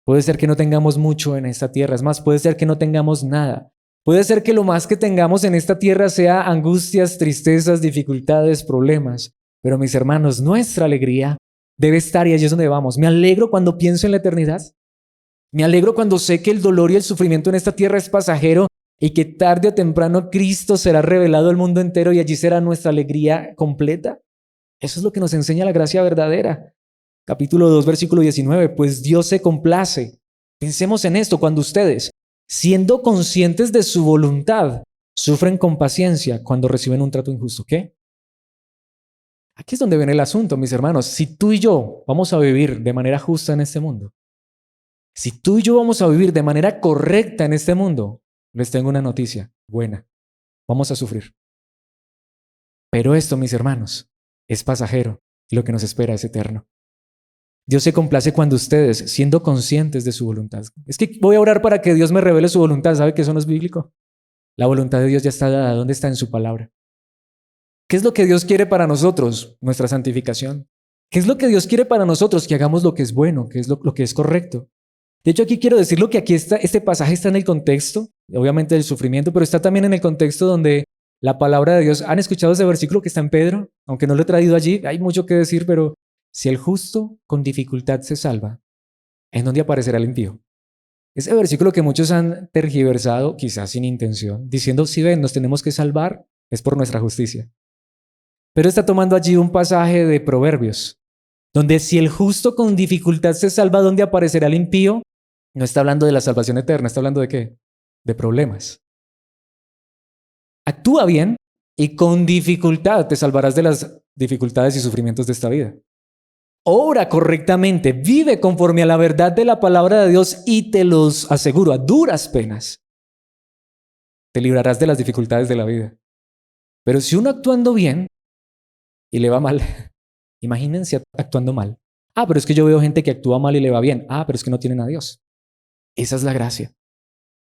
Puede ser que no tengamos mucho en esta tierra, es más, puede ser que no tengamos nada. Puede ser que lo más que tengamos en esta tierra sea angustias, tristezas, dificultades, problemas. Pero mis hermanos, nuestra alegría debe estar, y allí es donde vamos. Me alegro cuando pienso en la eternidad. Me alegro cuando sé que el dolor y el sufrimiento en esta tierra es pasajero y que tarde o temprano Cristo será revelado al mundo entero y allí será nuestra alegría completa. Eso es lo que nos enseña la gracia verdadera. Capítulo 2, versículo 19. Pues Dios se complace. Pensemos en esto, cuando ustedes, siendo conscientes de su voluntad, sufren con paciencia cuando reciben un trato injusto. ¿Qué? Aquí es donde viene el asunto, mis hermanos. Si tú y yo vamos a vivir de manera justa en este mundo, si tú y yo vamos a vivir de manera correcta en este mundo, les tengo una noticia buena. Vamos a sufrir. Pero esto, mis hermanos, es pasajero y lo que nos espera es eterno. Dios se complace cuando ustedes, siendo conscientes de su voluntad. Es que voy a orar para que Dios me revele su voluntad. ¿Sabe que eso no es bíblico? La voluntad de Dios ya está dada. ¿Dónde está? En su palabra. ¿Qué es lo que Dios quiere para nosotros? Nuestra santificación. ¿Qué es lo que Dios quiere para nosotros? Que hagamos lo que es bueno, que es lo que es correcto. De hecho, aquí quiero decir lo que aquí está, este pasaje está en el contexto, obviamente del sufrimiento, pero está también en el contexto donde la palabra de Dios, ¿han escuchado ese versículo que está en Pedro? Aunque no lo he traído allí, hay mucho que decir, pero si el justo con dificultad se salva, ¿en dónde aparecerá el impío? Ese versículo que muchos han tergiversado, quizás sin intención, diciendo, si ven, nos tenemos que salvar, es por nuestra justicia. Pero está tomando allí un pasaje de Proverbios, donde si el justo con dificultad se salva, ¿dónde aparecerá el impío? No está hablando de la salvación eterna, está hablando de ¿qué? De problemas. Actúa bien y con dificultad te salvarás de las dificultades y sufrimientos de esta vida. Obra correctamente, vive conforme a la verdad de la palabra de Dios y te los aseguro, a duras penas, te librarás de las dificultades de la vida. Pero si uno actuando bien y le va mal, imagínense actuando mal. Pero es que yo veo gente que actúa mal y le va bien. Pero es que no tienen a Dios. Esa es la gracia.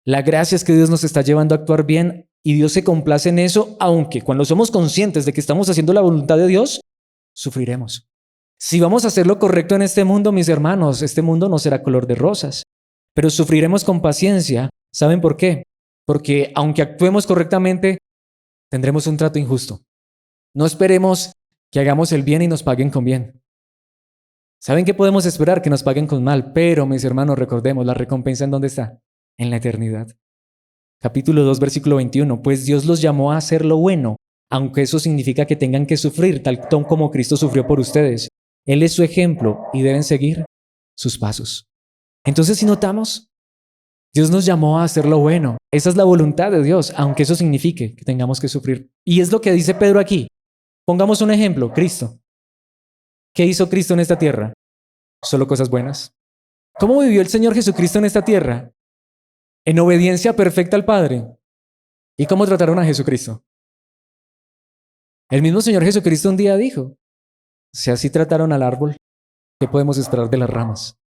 La gracia es que Dios nos está llevando a actuar bien y Dios se complace en eso, aunque cuando somos conscientes de que estamos haciendo la voluntad de Dios, sufriremos. Si vamos a hacer lo correcto en este mundo, mis hermanos, este mundo no será color de rosas. pero sufriremos con paciencia. ¿Saben por qué? Porque aunque actuemos correctamente, tendremos un trato injusto. No esperemos que hagamos el bien y nos paguen con bien. ¿Saben qué podemos esperar? Que nos paguen con mal, pero mis hermanos, recordemos, la recompensa ¿en dónde está? En la eternidad. Capítulo 2, versículo 21. Pues Dios los llamó a hacer lo bueno, aunque eso significa que tengan que sufrir, tal como Cristo sufrió por ustedes. Él es su ejemplo y deben seguir sus pasos. Entonces, si notamos, Dios nos llamó a hacer lo bueno. Esa es la voluntad de Dios, aunque eso signifique que tengamos que sufrir. Y es lo que dice Pedro aquí. Pongamos un ejemplo, Cristo. ¿Qué hizo Cristo en esta tierra? Solo cosas buenas. ¿Cómo vivió el Señor Jesucristo en esta tierra? En obediencia perfecta al Padre. ¿Y cómo trataron a Jesucristo? El mismo Señor Jesucristo un día dijo, si así trataron al árbol, ¿qué podemos esperar de las ramas?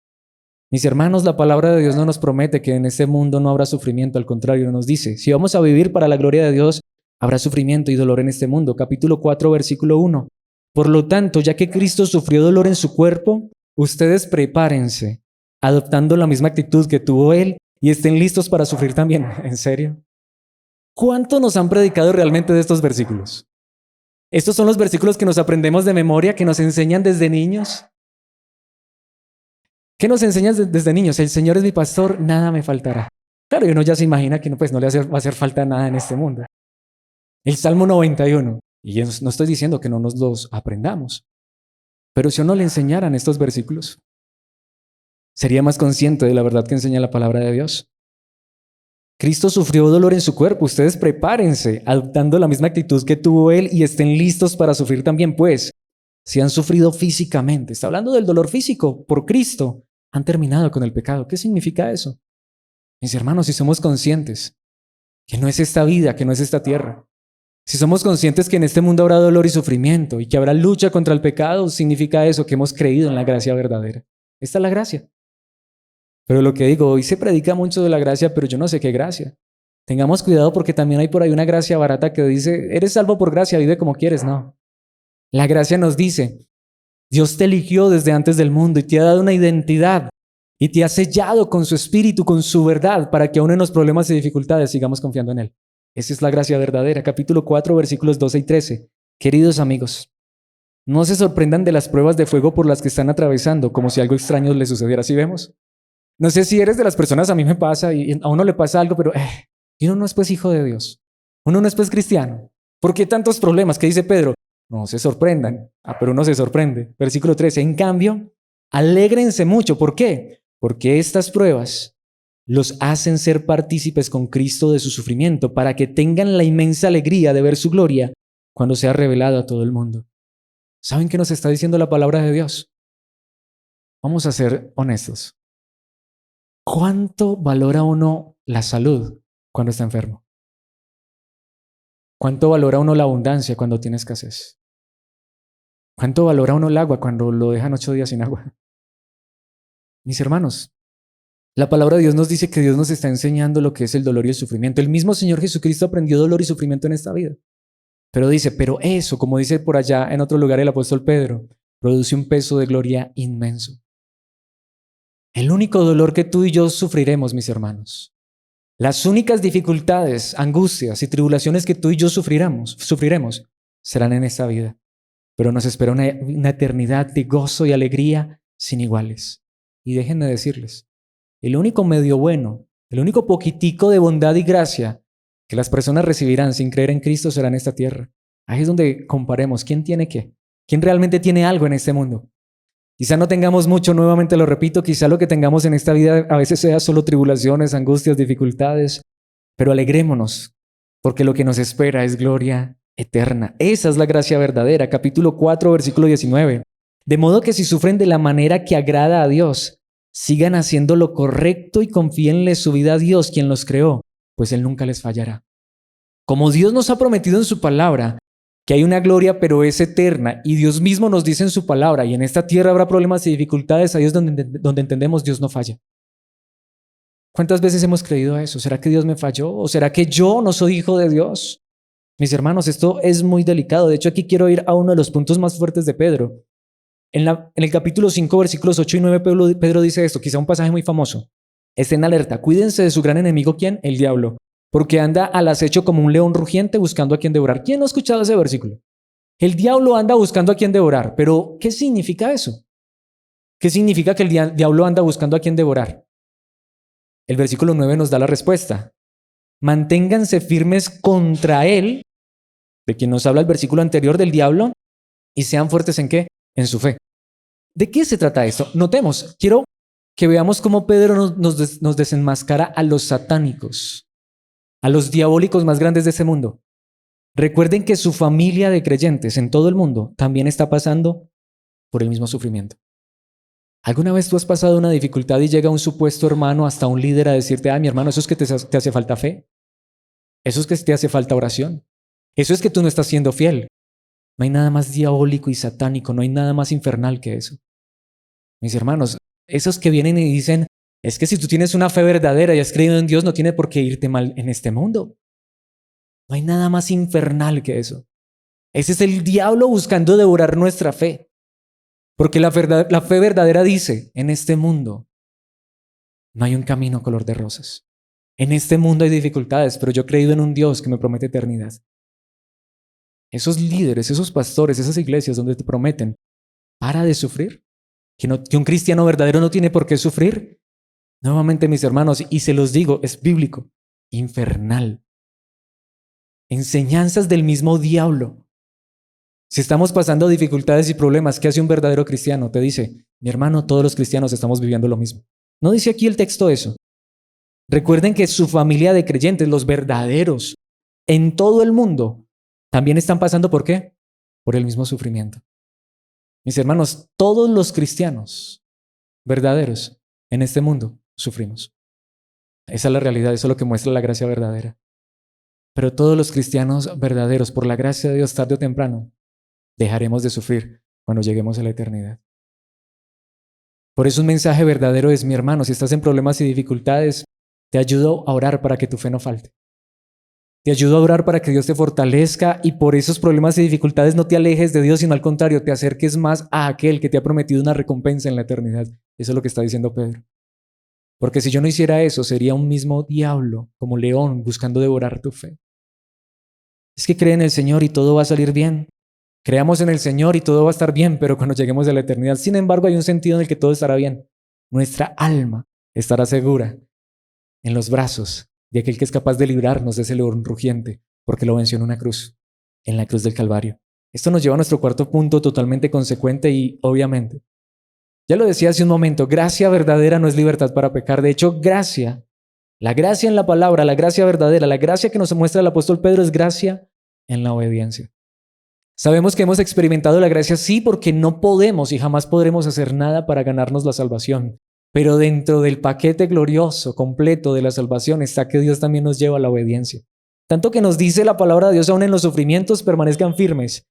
Mis hermanos, la palabra de Dios no nos promete que en este mundo no habrá sufrimiento, al contrario, nos dice, si vamos a vivir para la gloria de Dios, habrá sufrimiento y dolor en este mundo. Capítulo 4, versículo 1. Por lo tanto, ya que Cristo sufrió dolor en su cuerpo, ustedes prepárense, adoptando la misma actitud que tuvo Él y estén listos para sufrir también. ¿En serio? ¿Cuánto nos han predicado realmente de estos versículos? Estos son los versículos que nos aprendemos de memoria, que nos enseñan desde niños. ¿Qué nos enseñan desde niños? El Señor es mi pastor, nada me faltará. Claro, y uno ya se imagina que no le va a hacer falta nada en este mundo. El Salmo 91, y yo no estoy diciendo que no nos los aprendamos, pero si uno le enseñaran estos versículos, sería más consciente de la verdad que enseña la palabra de Dios. Cristo sufrió dolor en su cuerpo, ustedes prepárense, adoptando la misma actitud que tuvo Él y estén listos para sufrir también, pues, si han sufrido físicamente, está hablando del dolor físico por Cristo, han terminado con el pecado. ¿Qué significa eso? Mis hermanos, si somos conscientes que no es esta vida, que no es esta tierra, si somos conscientes que en este mundo habrá dolor y sufrimiento y que habrá lucha contra el pecado, significa eso, que hemos creído en la gracia verdadera. Esta es la gracia. Pero lo que digo, hoy se predica mucho de la gracia, pero yo no sé qué gracia. Tengamos cuidado porque también hay por ahí una gracia barata que dice, eres salvo por gracia, vive como quieres. No. La gracia nos dice, Dios te eligió desde antes del mundo y te ha dado una identidad y te ha sellado con su espíritu, con su verdad, para que aún en los problemas y dificultades sigamos confiando en Él. Esa es la gracia verdadera. Capítulo 4, versículos 12 y 13. Queridos amigos, no se sorprendan de las pruebas de fuego por las que están atravesando, como si algo extraño les sucediera. ¿Sí vemos? No sé si eres de las personas, a mí me pasa y a uno le pasa algo, pero y uno no es pues hijo de Dios. Uno no es pues cristiano. ¿Por qué tantos problemas? ¿Qué dice Pedro? No se sorprendan. Pero uno se sorprende. Versículo 13. En cambio, alégrense mucho. ¿Por qué? Porque estas pruebas los hacen ser partícipes con Cristo de su sufrimiento para que tengan la inmensa alegría de ver su gloria cuando sea revelado a todo el mundo. ¿Saben qué nos está diciendo la palabra de Dios? Vamos a ser honestos. ¿Cuánto valora uno la salud cuando está enfermo? ¿Cuánto valora uno la abundancia cuando tiene escasez? ¿Cuánto valora uno el agua cuando lo dejan 8 días sin agua? Mis hermanos, la palabra de Dios nos dice que Dios nos está enseñando lo que es el dolor y el sufrimiento. El mismo Señor Jesucristo aprendió dolor y sufrimiento en esta vida. Pero dice, pero eso, como dice por allá en otro lugar el apóstol Pedro, produce un peso de gloria inmenso. El único dolor que tú y yo sufriremos, mis hermanos, las únicas dificultades, angustias y tribulaciones que tú y yo sufriremos serán en esta vida. Pero nos espera una eternidad de gozo y alegría sin iguales. Y déjenme decirles, el único medio bueno, el único poquitico de bondad y gracia que las personas recibirán sin creer en Cristo será en esta tierra. Ahí es donde comparemos quién tiene qué, quién realmente tiene algo en este mundo. Quizá no tengamos mucho, nuevamente lo repito, quizá lo que tengamos en esta vida a veces sea solo tribulaciones, angustias, dificultades, pero alegrémonos, porque lo que nos espera es gloria eterna. Esa es la gracia verdadera. Capítulo 4, versículo 19. De modo que si sufren de la manera que agrada a Dios, sigan haciendo lo correcto y confíenle su vida a Dios, quien los creó, pues Él nunca les fallará. Como Dios nos ha prometido en su palabra que hay una gloria, pero es eterna, y Dios mismo nos dice en su palabra, y en esta tierra habrá problemas y dificultades, ahí es donde entendemos Dios no falla. ¿Cuántas veces hemos creído eso? ¿Será que Dios me falló? ¿O será que yo no soy hijo de Dios? Mis hermanos, esto es muy delicado. De hecho, aquí quiero ir a uno de los puntos más fuertes de Pedro. En el capítulo 5, versículos 8 y 9, Pedro dice esto, quizá un pasaje muy famoso. Estén alerta, cuídense de su gran enemigo, ¿quién? El diablo, porque anda al acecho como un león rugiente buscando a quien devorar. ¿Quién no ha escuchado ese versículo? El diablo anda buscando a quien devorar, pero ¿qué significa eso? ¿Qué significa que el diablo anda buscando a quien devorar? El versículo 9 nos da la respuesta. Manténganse firmes contra él, de quien nos habla el versículo anterior del diablo, y sean fuertes ¿en qué? En su fe. ¿De qué se trata esto? Notemos, quiero que veamos cómo Pedro nos desenmascara a los satánicos, a los diabólicos más grandes de este mundo. Recuerden que su familia de creyentes en todo el mundo también está pasando por el mismo sufrimiento. ¿Alguna vez tú has pasado una dificultad y llega un supuesto hermano, hasta un líder, a decirte, mi hermano, eso es que te hace falta fe? Eso es que te hace falta oración. Eso es que tú no estás siendo fiel. No hay nada más diabólico y satánico, no hay nada más infernal que eso. Mis hermanos, esos que vienen y dicen, es que si tú tienes una fe verdadera y has creído en Dios, no tiene por qué irte mal en este mundo. No hay nada más infernal que eso. Ese es el diablo buscando devorar nuestra fe. Porque la fe verdadera dice, en este mundo no hay un camino color de rosas. En este mundo hay dificultades, pero yo he creído en un Dios que me promete eternidad. Esos líderes, esos pastores, esas iglesias donde te prometen, para de sufrir. Que un cristiano verdadero no tiene por qué sufrir. Nuevamente, mis hermanos, y se los digo, es bíblico, infernal. Enseñanzas del mismo diablo. Si estamos pasando dificultades y problemas, ¿qué hace un verdadero cristiano? Te dice, mi hermano, todos los cristianos estamos viviendo lo mismo. No dice aquí el texto eso. Recuerden que su familia de creyentes, los verdaderos, en todo el mundo, también están pasando ¿por qué? Por el mismo sufrimiento. Mis hermanos, todos los cristianos verdaderos en este mundo sufrimos. Esa es la realidad, eso es lo que muestra la gracia verdadera. Pero todos los cristianos verdaderos, por la gracia de Dios, tarde o temprano, dejaremos de sufrir cuando lleguemos a la eternidad. Por eso un mensaje verdadero es, mi hermano, si estás en problemas y dificultades, te ayudo a orar para que tu fe no falte. Te ayudo a orar para que Dios te fortalezca y por esos problemas y dificultades no te alejes de Dios, sino al contrario, te acerques más a aquel que te ha prometido una recompensa en la eternidad. Eso es lo que está diciendo Pedro. Porque si yo no hiciera eso, sería un mismo diablo, como león, buscando devorar tu fe. Es que cree en el Señor y todo va a salir bien. Creamos en el Señor y todo va a estar bien, pero cuando lleguemos a la eternidad, sin embargo, hay un sentido en el que todo estará bien. Nuestra alma estará segura en los brazos de aquel que es capaz de librarnos de ese león rugiente, porque lo venció en una cruz, en la cruz del Calvario. Esto nos lleva a nuestro cuarto punto totalmente consecuente y obviamente, ya lo decía hace un momento, gracia verdadera no es libertad para pecar. De hecho, gracia, la gracia en la palabra, la gracia verdadera, la gracia que nos muestra el apóstol Pedro es gracia en la obediencia. Sabemos que hemos experimentado la gracia sí porque no podemos y jamás podremos hacer nada para ganarnos la salvación. Pero dentro del paquete glorioso, completo de la salvación está que Dios también nos lleva a la obediencia. Tanto que nos dice la palabra de Dios, aún en los sufrimientos permanezcan firmes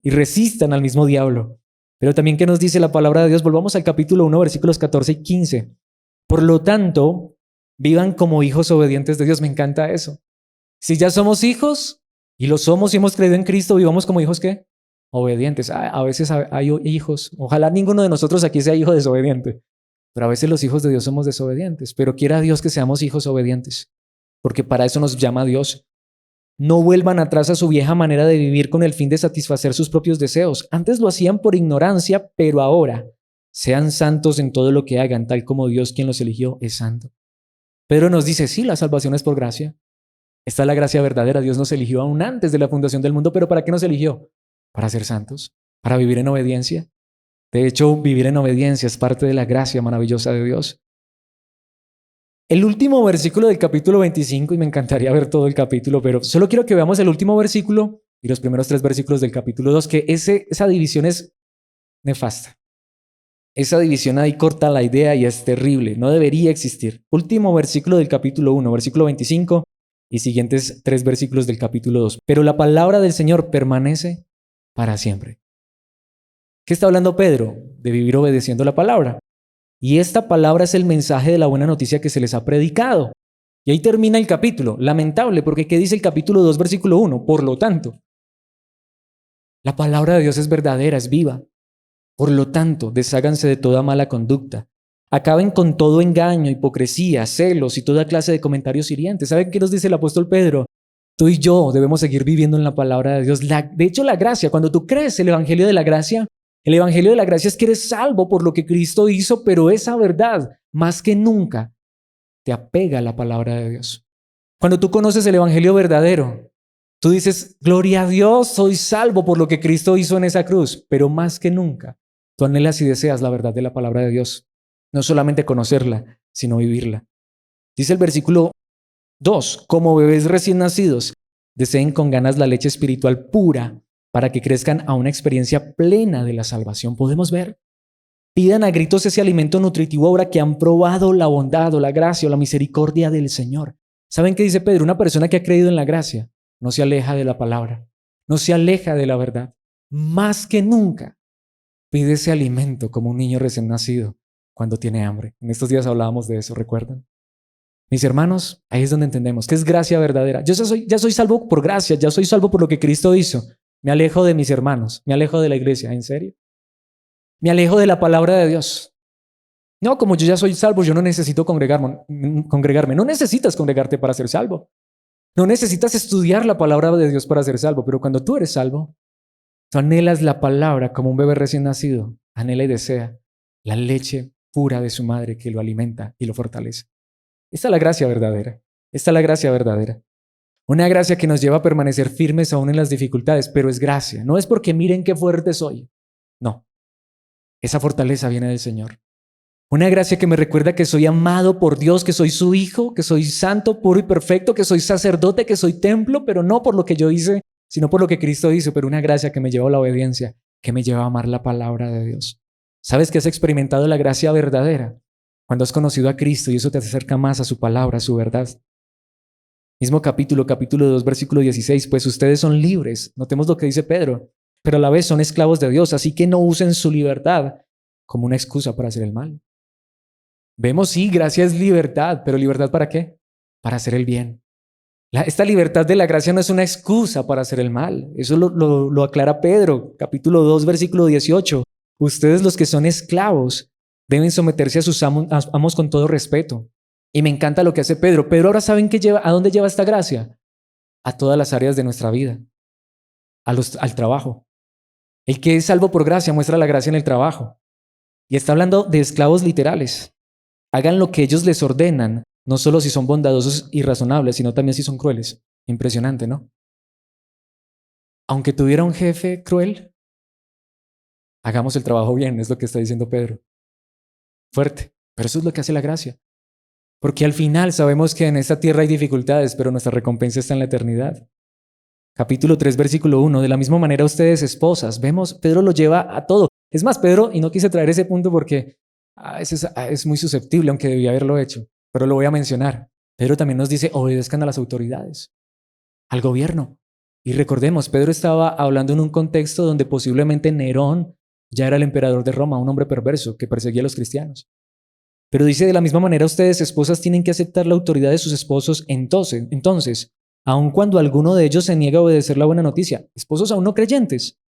y resistan al mismo diablo. Pero también que nos dice la palabra de Dios, volvamos al capítulo 1, versículos 14 y 15. Por lo tanto, vivan como hijos obedientes de Dios. Me encanta eso. Si ya somos hijos, y lo somos y hemos creído en Cristo, vivamos como hijos ¿qué? Obedientes. A veces hay hijos, ojalá ninguno de nosotros aquí sea hijo desobediente, pero a veces los hijos de Dios somos desobedientes, pero quiera Dios que seamos hijos obedientes, porque para eso nos llama Dios. No vuelvan atrás a su vieja manera de vivir con el fin de satisfacer sus propios deseos. Antes lo hacían por ignorancia, pero ahora sean santos en todo lo que hagan, tal como Dios quien los eligió es santo. Pedro nos dice, sí, la salvación es por gracia. Esta es la gracia verdadera. Dios nos eligió aún antes de la fundación del mundo, pero ¿para qué nos eligió? Para ser santos, para vivir en obediencia. De hecho, vivir en obediencia es parte de la gracia maravillosa de Dios. El último versículo del capítulo 25, y me encantaría ver todo el capítulo, pero solo quiero que veamos el último versículo y los primeros 3 versículos del capítulo 2, que esa división es nefasta. Esa división ahí corta la idea y es terrible, no debería existir. Último versículo del capítulo 1, versículo 25 y siguientes 3 versículos del capítulo 2. Pero la palabra del Señor permanece para siempre. ¿Qué está hablando Pedro? De vivir obedeciendo la palabra. Y esta palabra es el mensaje de la buena noticia que se les ha predicado. Y ahí termina el capítulo. Lamentable, porque ¿qué dice el capítulo 2, versículo 1? Por lo tanto, la palabra de Dios es verdadera, es viva. Por lo tanto, desháganse de toda mala conducta, Acaben con todo engaño, hipocresía, celos y toda clase de comentarios hirientes. ¿Saben qué nos dice el apóstol Pedro? Tú y yo debemos seguir viviendo en la palabra de Dios. De hecho, la gracia, cuando tú crees el evangelio de la gracia, el evangelio de la gracia es que eres salvo por lo que Cristo hizo, pero esa verdad, más que nunca, te apega a la palabra de Dios. Cuando tú conoces el evangelio verdadero, tú dices, gloria a Dios, soy salvo por lo que Cristo hizo en esa cruz, pero más que nunca, tú anhelas y deseas la verdad de la palabra de Dios. No solamente conocerla, sino vivirla. Dice el versículo 2, como bebés recién nacidos, deseen con ganas la leche espiritual pura para que crezcan a una experiencia plena de la salvación. Podemos ver, pidan a gritos ese alimento nutritivo ahora que han probado la bondad o la gracia o la misericordia del Señor. ¿Saben qué dice Pedro? Una persona que ha creído en la gracia no se aleja de la palabra, no se aleja de la verdad. Más que nunca pide ese alimento como un niño recién nacido cuando tiene hambre. En estos días hablábamos de eso, ¿recuerdan? Mis hermanos, ahí es donde entendemos que es gracia verdadera. Yo ya soy salvo por gracia, ya soy salvo por lo que Cristo hizo. Me alejo de mis hermanos, me alejo de la iglesia, ¿en serio? Me alejo de la palabra de Dios. No, como yo ya soy salvo, yo no necesito congregarme. No necesitas congregarte para ser salvo. No necesitas estudiar la palabra de Dios para ser salvo, pero cuando tú eres salvo, tú anhelas la palabra como un bebé recién nacido, anhela y desea la leche pura de su madre que lo alimenta y lo fortalece. Esta es la gracia verdadera. Esta es la gracia verdadera. Una gracia que nos lleva a permanecer firmes aún en las dificultades, pero es gracia. No es porque miren qué fuerte soy. No. Esa fortaleza viene del Señor. Una gracia que me recuerda que soy amado por Dios, que soy su hijo, que soy santo, puro y perfecto, que soy sacerdote, que soy templo, pero no por lo que yo hice, sino por lo que Cristo hizo. Pero una gracia que me lleva a la obediencia, que me lleva a amar la palabra de Dios. ¿Sabes que has experimentado la gracia verdadera? Cuando has conocido a Cristo y eso te acerca más a su palabra, a su verdad. Mismo capítulo 2, versículo 16, pues ustedes son libres, notemos lo que dice Pedro, pero a la vez son esclavos de Dios, así que no usen su libertad como una excusa para hacer el mal. Vemos, sí, gracia es libertad, pero ¿libertad para qué? Para hacer el bien. Esta libertad de la gracia no es una excusa para hacer el mal, eso lo aclara Pedro, capítulo 2, versículo 18. Ustedes los que son esclavos deben someterse a sus amos con todo respeto. Y me encanta lo que hace Pedro. Pedro ahora saben a dónde lleva esta gracia. A todas las áreas de nuestra vida. Al trabajo. El que es salvo por gracia muestra la gracia en el trabajo. Y está hablando de esclavos literales. Hagan lo que ellos les ordenan, no solo si son bondadosos y razonables, sino también si son crueles. Impresionante, ¿no? Aunque tuviera un jefe cruel, hagamos el trabajo bien, es lo que está diciendo Pedro. Fuerte, pero eso es lo que hace la gracia. Porque al final sabemos que en esta tierra hay dificultades, pero nuestra recompensa está en la eternidad. Capítulo 3, versículo 1. De la misma manera ustedes, esposas, vemos, Pedro lo lleva a todo. Es más, Pedro, y no quise traer ese punto porque es muy susceptible, aunque debía haberlo hecho, pero lo voy a mencionar. Pedro también nos dice, obedezcan a las autoridades, al gobierno. Y recordemos, Pedro estaba hablando en un contexto donde posiblemente Nerón ya era el emperador de Roma, un hombre perverso que perseguía a los cristianos. Pero dice, de la misma manera ustedes, esposas, tienen que aceptar la autoridad de sus esposos entonces, aun cuando alguno de ellos se niega a obedecer la buena noticia, esposos aún no creyentes,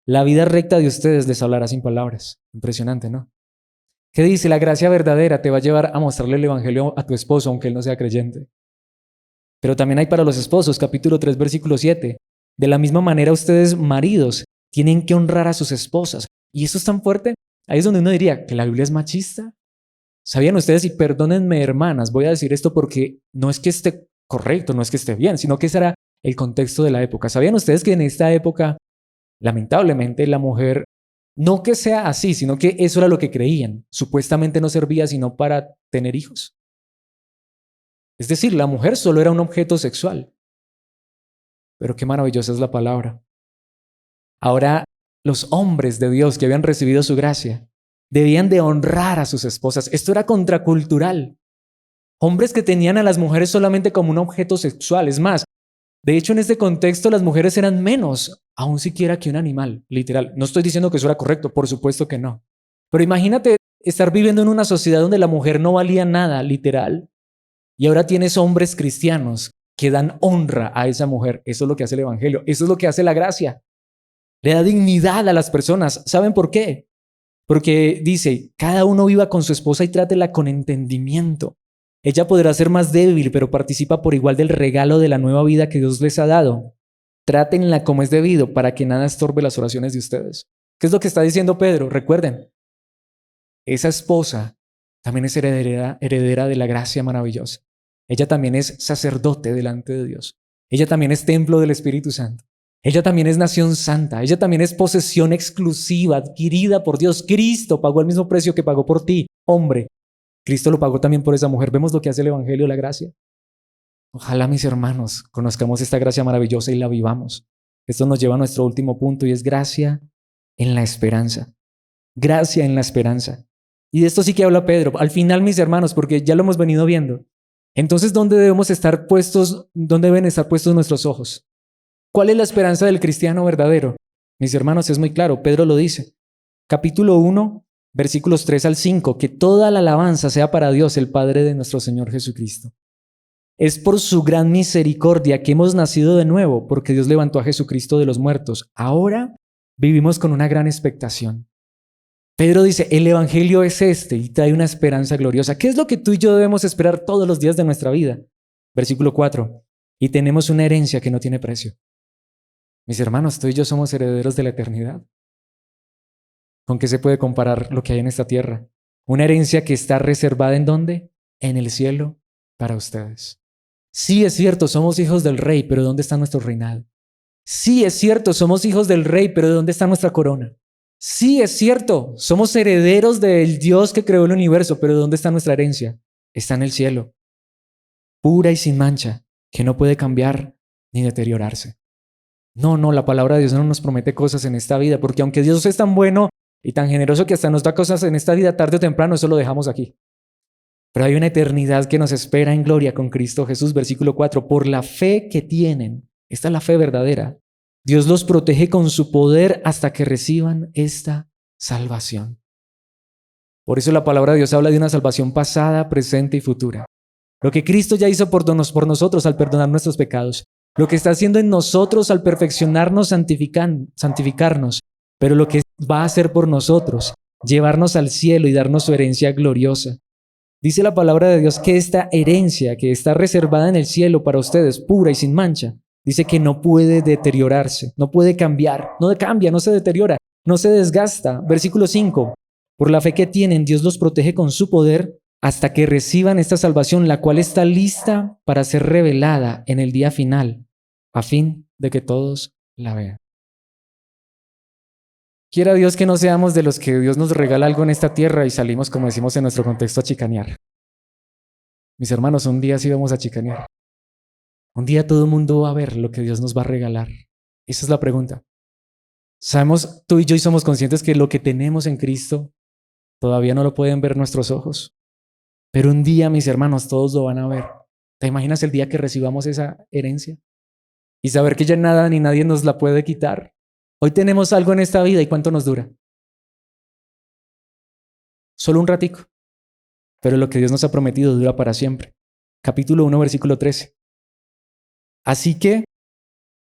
la vida recta de ustedes les hablará sin palabras. Impresionante, ¿no? ¿Qué dice? La gracia verdadera te va a llevar a mostrarle el evangelio a tu esposo, aunque él no sea creyente. Pero también hay para los esposos, capítulo 3, versículo 7. De la misma manera ustedes, maridos, tienen que honrar a sus esposas. Y eso es tan fuerte. Ahí es donde uno diría que la Biblia es machista. ¿Sabían ustedes? Y perdónenme, hermanas, voy a decir esto porque no es que esté correcto, no es que esté bien, sino que ese era el contexto de la época. ¿Sabían ustedes que en esta época, lamentablemente, la mujer, no que sea así, sino que eso era lo que creían, supuestamente no servía sino para tener hijos? Es decir, la mujer solo era un objeto sexual. Pero qué maravillosa es la palabra. Ahora, los hombres de Dios que habían recibido su gracia debían de honrar a sus esposas. Esto era contracultural. Hombres que tenían a las mujeres solamente como un objeto sexual. Es más, de hecho en este contexto las mujeres eran menos, aún siquiera que un animal, literal. No estoy diciendo que eso era correcto, por supuesto que no. Pero imagínate estar viviendo en una sociedad donde la mujer no valía nada, literal. Y ahora tienes hombres cristianos que dan honra a esa mujer. Eso es lo que hace el evangelio. Eso es lo que hace la gracia. Le da dignidad a las personas. ¿Saben por qué? Porque dice, cada uno viva con su esposa y trátela con entendimiento. Ella podrá ser más débil, pero participa por igual del regalo de la nueva vida que Dios les ha dado. Trátenla como es debido para que nada estorbe las oraciones de ustedes. ¿Qué es lo que está diciendo Pedro? Recuerden, esa esposa también es heredera de la gracia maravillosa. Ella también es sacerdote delante de Dios. Ella también es templo del Espíritu Santo. Ella también es nación santa. Ella también es posesión exclusiva, adquirida por Dios. Cristo pagó el mismo precio que pagó por ti, hombre. Cristo lo pagó también por esa mujer. Vemos lo que hace el Evangelio, la gracia. Ojalá, mis hermanos, conozcamos esta gracia maravillosa y la vivamos. Esto nos lleva a nuestro último punto y es gracia en la esperanza. Gracia en la esperanza. Y de esto sí que habla Pedro. Al final, mis hermanos, porque ya lo hemos venido viendo. Entonces, ¿dónde debemos estar puestos? ¿Dónde deben estar puestos nuestros ojos? ¿Cuál es la esperanza del cristiano verdadero? Mis hermanos, es muy claro. Pedro lo dice. Capítulo 1, versículos 3 al 5. Que toda la alabanza sea para Dios, el Padre de nuestro Señor Jesucristo. Es por su gran misericordia que hemos nacido de nuevo, porque Dios levantó a Jesucristo de los muertos. Ahora vivimos con una gran expectación. Pedro dice, el Evangelio es este y trae una esperanza gloriosa. ¿Qué es lo que tú y yo debemos esperar todos los días de nuestra vida? Versículo 4. Y tenemos una herencia que no tiene precio. Mis hermanos, tú y yo somos herederos de la eternidad. ¿Con qué se puede comparar lo que hay en esta tierra? Una herencia que está reservada ¿en dónde? En el cielo para ustedes. Sí, es cierto, somos hijos del rey, pero ¿dónde está nuestro reinado? Sí, es cierto, somos hijos del rey, pero ¿dónde está nuestra corona? Sí, es cierto, somos herederos del Dios que creó el universo, pero ¿dónde está nuestra herencia? Está en el cielo, pura y sin mancha, que no puede cambiar ni deteriorarse. No, la palabra de Dios no nos promete cosas en esta vida, porque aunque Dios es tan bueno y tan generoso que hasta nos da cosas en esta vida, tarde o temprano, eso lo dejamos aquí. Pero hay una eternidad que nos espera en gloria con Cristo Jesús, versículo 4, por la fe que tienen. Esta es la fe verdadera. Dios los protege con su poder hasta que reciban esta salvación. Por eso la palabra de Dios habla de una salvación pasada, presente y futura. Lo que Cristo ya hizo por nosotros al perdonar nuestros pecados. Lo que está haciendo en nosotros al perfeccionarnos, santificarnos. Pero lo que va a hacer por nosotros, llevarnos al cielo y darnos su herencia gloriosa. Dice la palabra de Dios que esta herencia que está reservada en el cielo para ustedes, pura y sin mancha, dice que no puede deteriorarse, no puede cambiar, no cambia, no se deteriora, no se desgasta. Versículo 5, por la fe que tienen, Dios los protege con su poder hasta que reciban esta salvación, la cual está lista para ser revelada en el día final, a fin de que todos la vean. Quiera Dios que no seamos de los que Dios nos regala algo en esta tierra y salimos, como decimos en nuestro contexto, a chicanear. Mis hermanos, un día sí vamos a chicanear. Un día todo el mundo va a ver lo que Dios nos va a regalar. Esa es la pregunta. Sabemos, tú y yo, y somos conscientes que lo que tenemos en Cristo todavía no lo pueden ver nuestros ojos. Pero un día, mis hermanos, todos lo van a ver. ¿Te imaginas el día que recibamos esa herencia? Y saber que ya nada ni nadie nos la puede quitar. Hoy tenemos algo en esta vida, ¿y cuánto nos dura? Solo un ratico. Pero lo que Dios nos ha prometido dura para siempre. Capítulo 1, versículo 13. Así que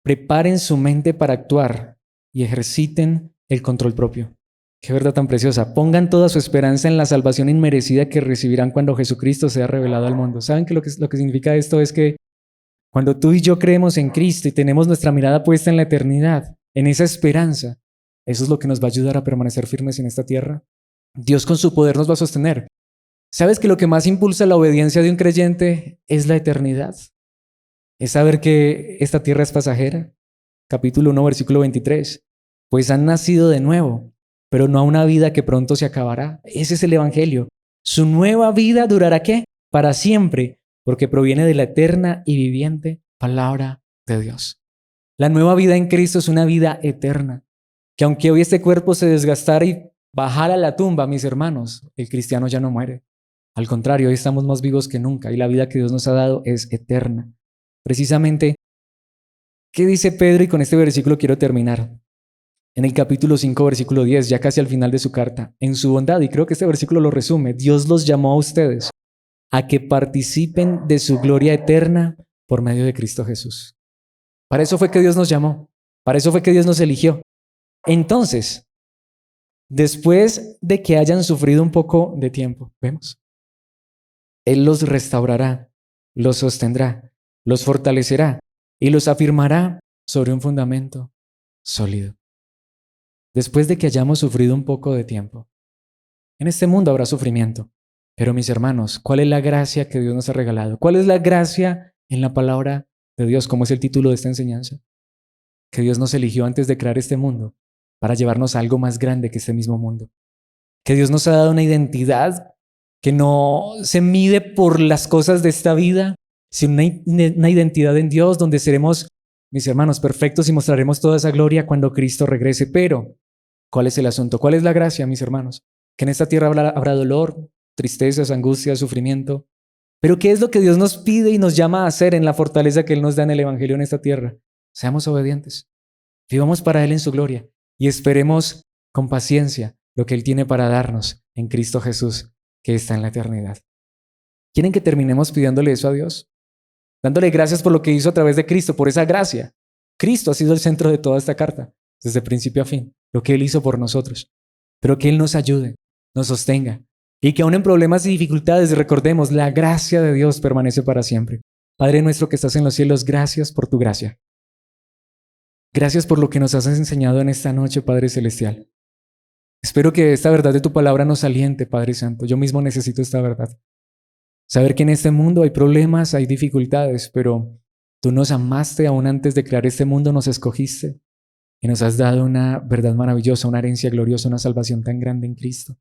preparen su mente para actuar y ejerciten el control propio. Qué verdad tan preciosa. Pongan toda su esperanza en la salvación inmerecida que recibirán cuando Jesucristo sea revelado al mundo. ¿Saben que lo que significa esto es que cuando tú y yo creemos en Cristo y tenemos nuestra mirada puesta en la eternidad, en esa esperanza, eso es lo que nos va a ayudar a permanecer firmes en esta tierra? Dios con su poder nos va a sostener. ¿Sabes que lo que más impulsa la obediencia de un creyente es la eternidad? Es saber que esta tierra es pasajera. Capítulo 1, versículo 23. Pues han nacido de nuevo, pero no a una vida que pronto se acabará. Ese es el Evangelio. Su nueva vida durará ¿qué? Para siempre, porque proviene de la eterna y viviente palabra de Dios. La nueva vida en Cristo es una vida eterna, que aunque hoy este cuerpo se desgastara y bajara a la tumba, mis hermanos, el cristiano ya no muere. Al contrario, hoy estamos más vivos que nunca y la vida que Dios nos ha dado es eterna. Precisamente, ¿qué dice Pedro? Y con este versículo quiero terminar. En el capítulo 5, versículo 10, ya casi al final de su carta, en su bondad, y creo que este versículo lo resume, Dios los llamó a ustedes a que participen de su gloria eterna por medio de Cristo Jesús. Para eso fue que Dios nos llamó, para eso fue que Dios nos eligió. Entonces, después de que hayan sufrido un poco de tiempo. ¿Vemos? Él los restaurará, los sostendrá, los fortalecerá y los afirmará sobre un fundamento sólido. Después de que hayamos sufrido un poco de tiempo. En este mundo habrá sufrimiento, pero mis hermanos, ¿cuál es la gracia que Dios nos ha regalado? ¿Cuál es la gracia en la palabra de Dios? ¿Cómo es el título de esta enseñanza? Que Dios nos eligió antes de crear este mundo para llevarnos a algo más grande que este mismo mundo. Que Dios nos ha dado una identidad que no se mide por las cosas de esta vida, sino una identidad en Dios donde seremos, mis hermanos, perfectos y mostraremos toda esa gloria cuando Cristo regrese. Pero, ¿cuál es el asunto? ¿Cuál es la gracia, mis hermanos? Que en esta tierra habrá dolor, tristezas, angustias, sufrimiento. Pero ¿qué es lo que Dios nos pide y nos llama a hacer en la fortaleza que Él nos da en el Evangelio en esta tierra? Seamos obedientes. Vivamos para Él en su gloria y esperemos con paciencia lo que Él tiene para darnos en Cristo Jesús, que está en la eternidad. ¿Quieren que terminemos pidiéndole eso a Dios? Dándole gracias por lo que hizo a través de Cristo, por esa gracia. Cristo ha sido el centro de toda esta carta, desde principio a fin, lo que Él hizo por nosotros. Pero que Él nos ayude, nos sostenga, y que aún en problemas y dificultades recordemos, la gracia de Dios permanece para siempre. Padre nuestro que estás en los cielos, gracias por tu gracia. Gracias por lo que nos has enseñado en esta noche, Padre Celestial. Espero que esta verdad de tu palabra nos aliente, Padre Santo. Yo mismo necesito esta verdad. Saber que en este mundo hay problemas, hay dificultades, pero tú nos amaste aún antes de crear este mundo, nos escogiste y nos has dado una verdad maravillosa, una herencia gloriosa, una salvación tan grande en Cristo.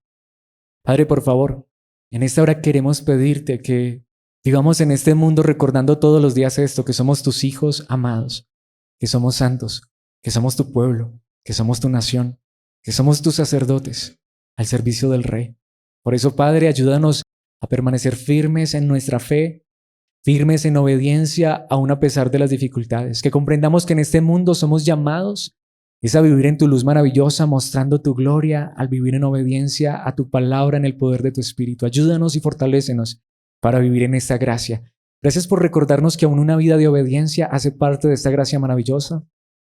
Padre, por favor, en esta hora queremos pedirte que vivamos en este mundo recordando todos los días esto, que somos tus hijos amados, que somos santos, que somos tu pueblo, que somos tu nación, que somos tus sacerdotes al servicio del Rey. Por eso, Padre, ayúdanos a permanecer firmes en nuestra fe, firmes en obediencia aún a pesar de las dificultades, que comprendamos que en este mundo somos llamados es a vivir en tu luz maravillosa, mostrando tu gloria al vivir en obediencia a tu palabra en el poder de tu Espíritu. Ayúdanos y fortalécenos para vivir en esta gracia. Gracias por recordarnos que aún una vida de obediencia hace parte de esta gracia maravillosa.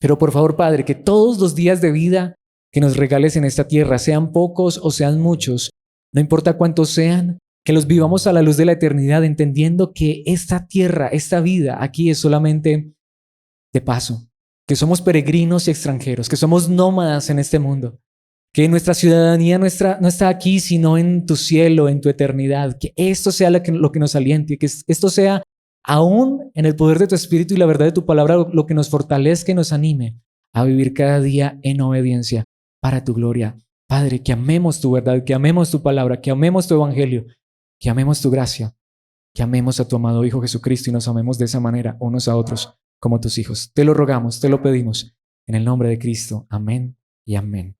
Pero por favor, Padre, que todos los días de vida que nos regales en esta tierra, sean pocos o sean muchos, no importa cuántos sean, que los vivamos a la luz de la eternidad, entendiendo que esta tierra, esta vida aquí es solamente de paso, que somos peregrinos y extranjeros, que somos nómadas en este mundo, que nuestra ciudadanía no está aquí, sino en tu cielo, en tu eternidad, que esto sea lo que nos aliente, que esto sea aún en el poder de tu Espíritu y la verdad de tu palabra, lo que nos fortalezca y nos anime a vivir cada día en obediencia para tu gloria. Padre, que amemos tu verdad, que amemos tu palabra, que amemos tu evangelio, que amemos tu gracia, que amemos a tu amado Hijo Jesucristo y nos amemos de esa manera unos a otros como tus hijos. Te lo rogamos, te lo pedimos, en el nombre de Cristo. Amén y amén.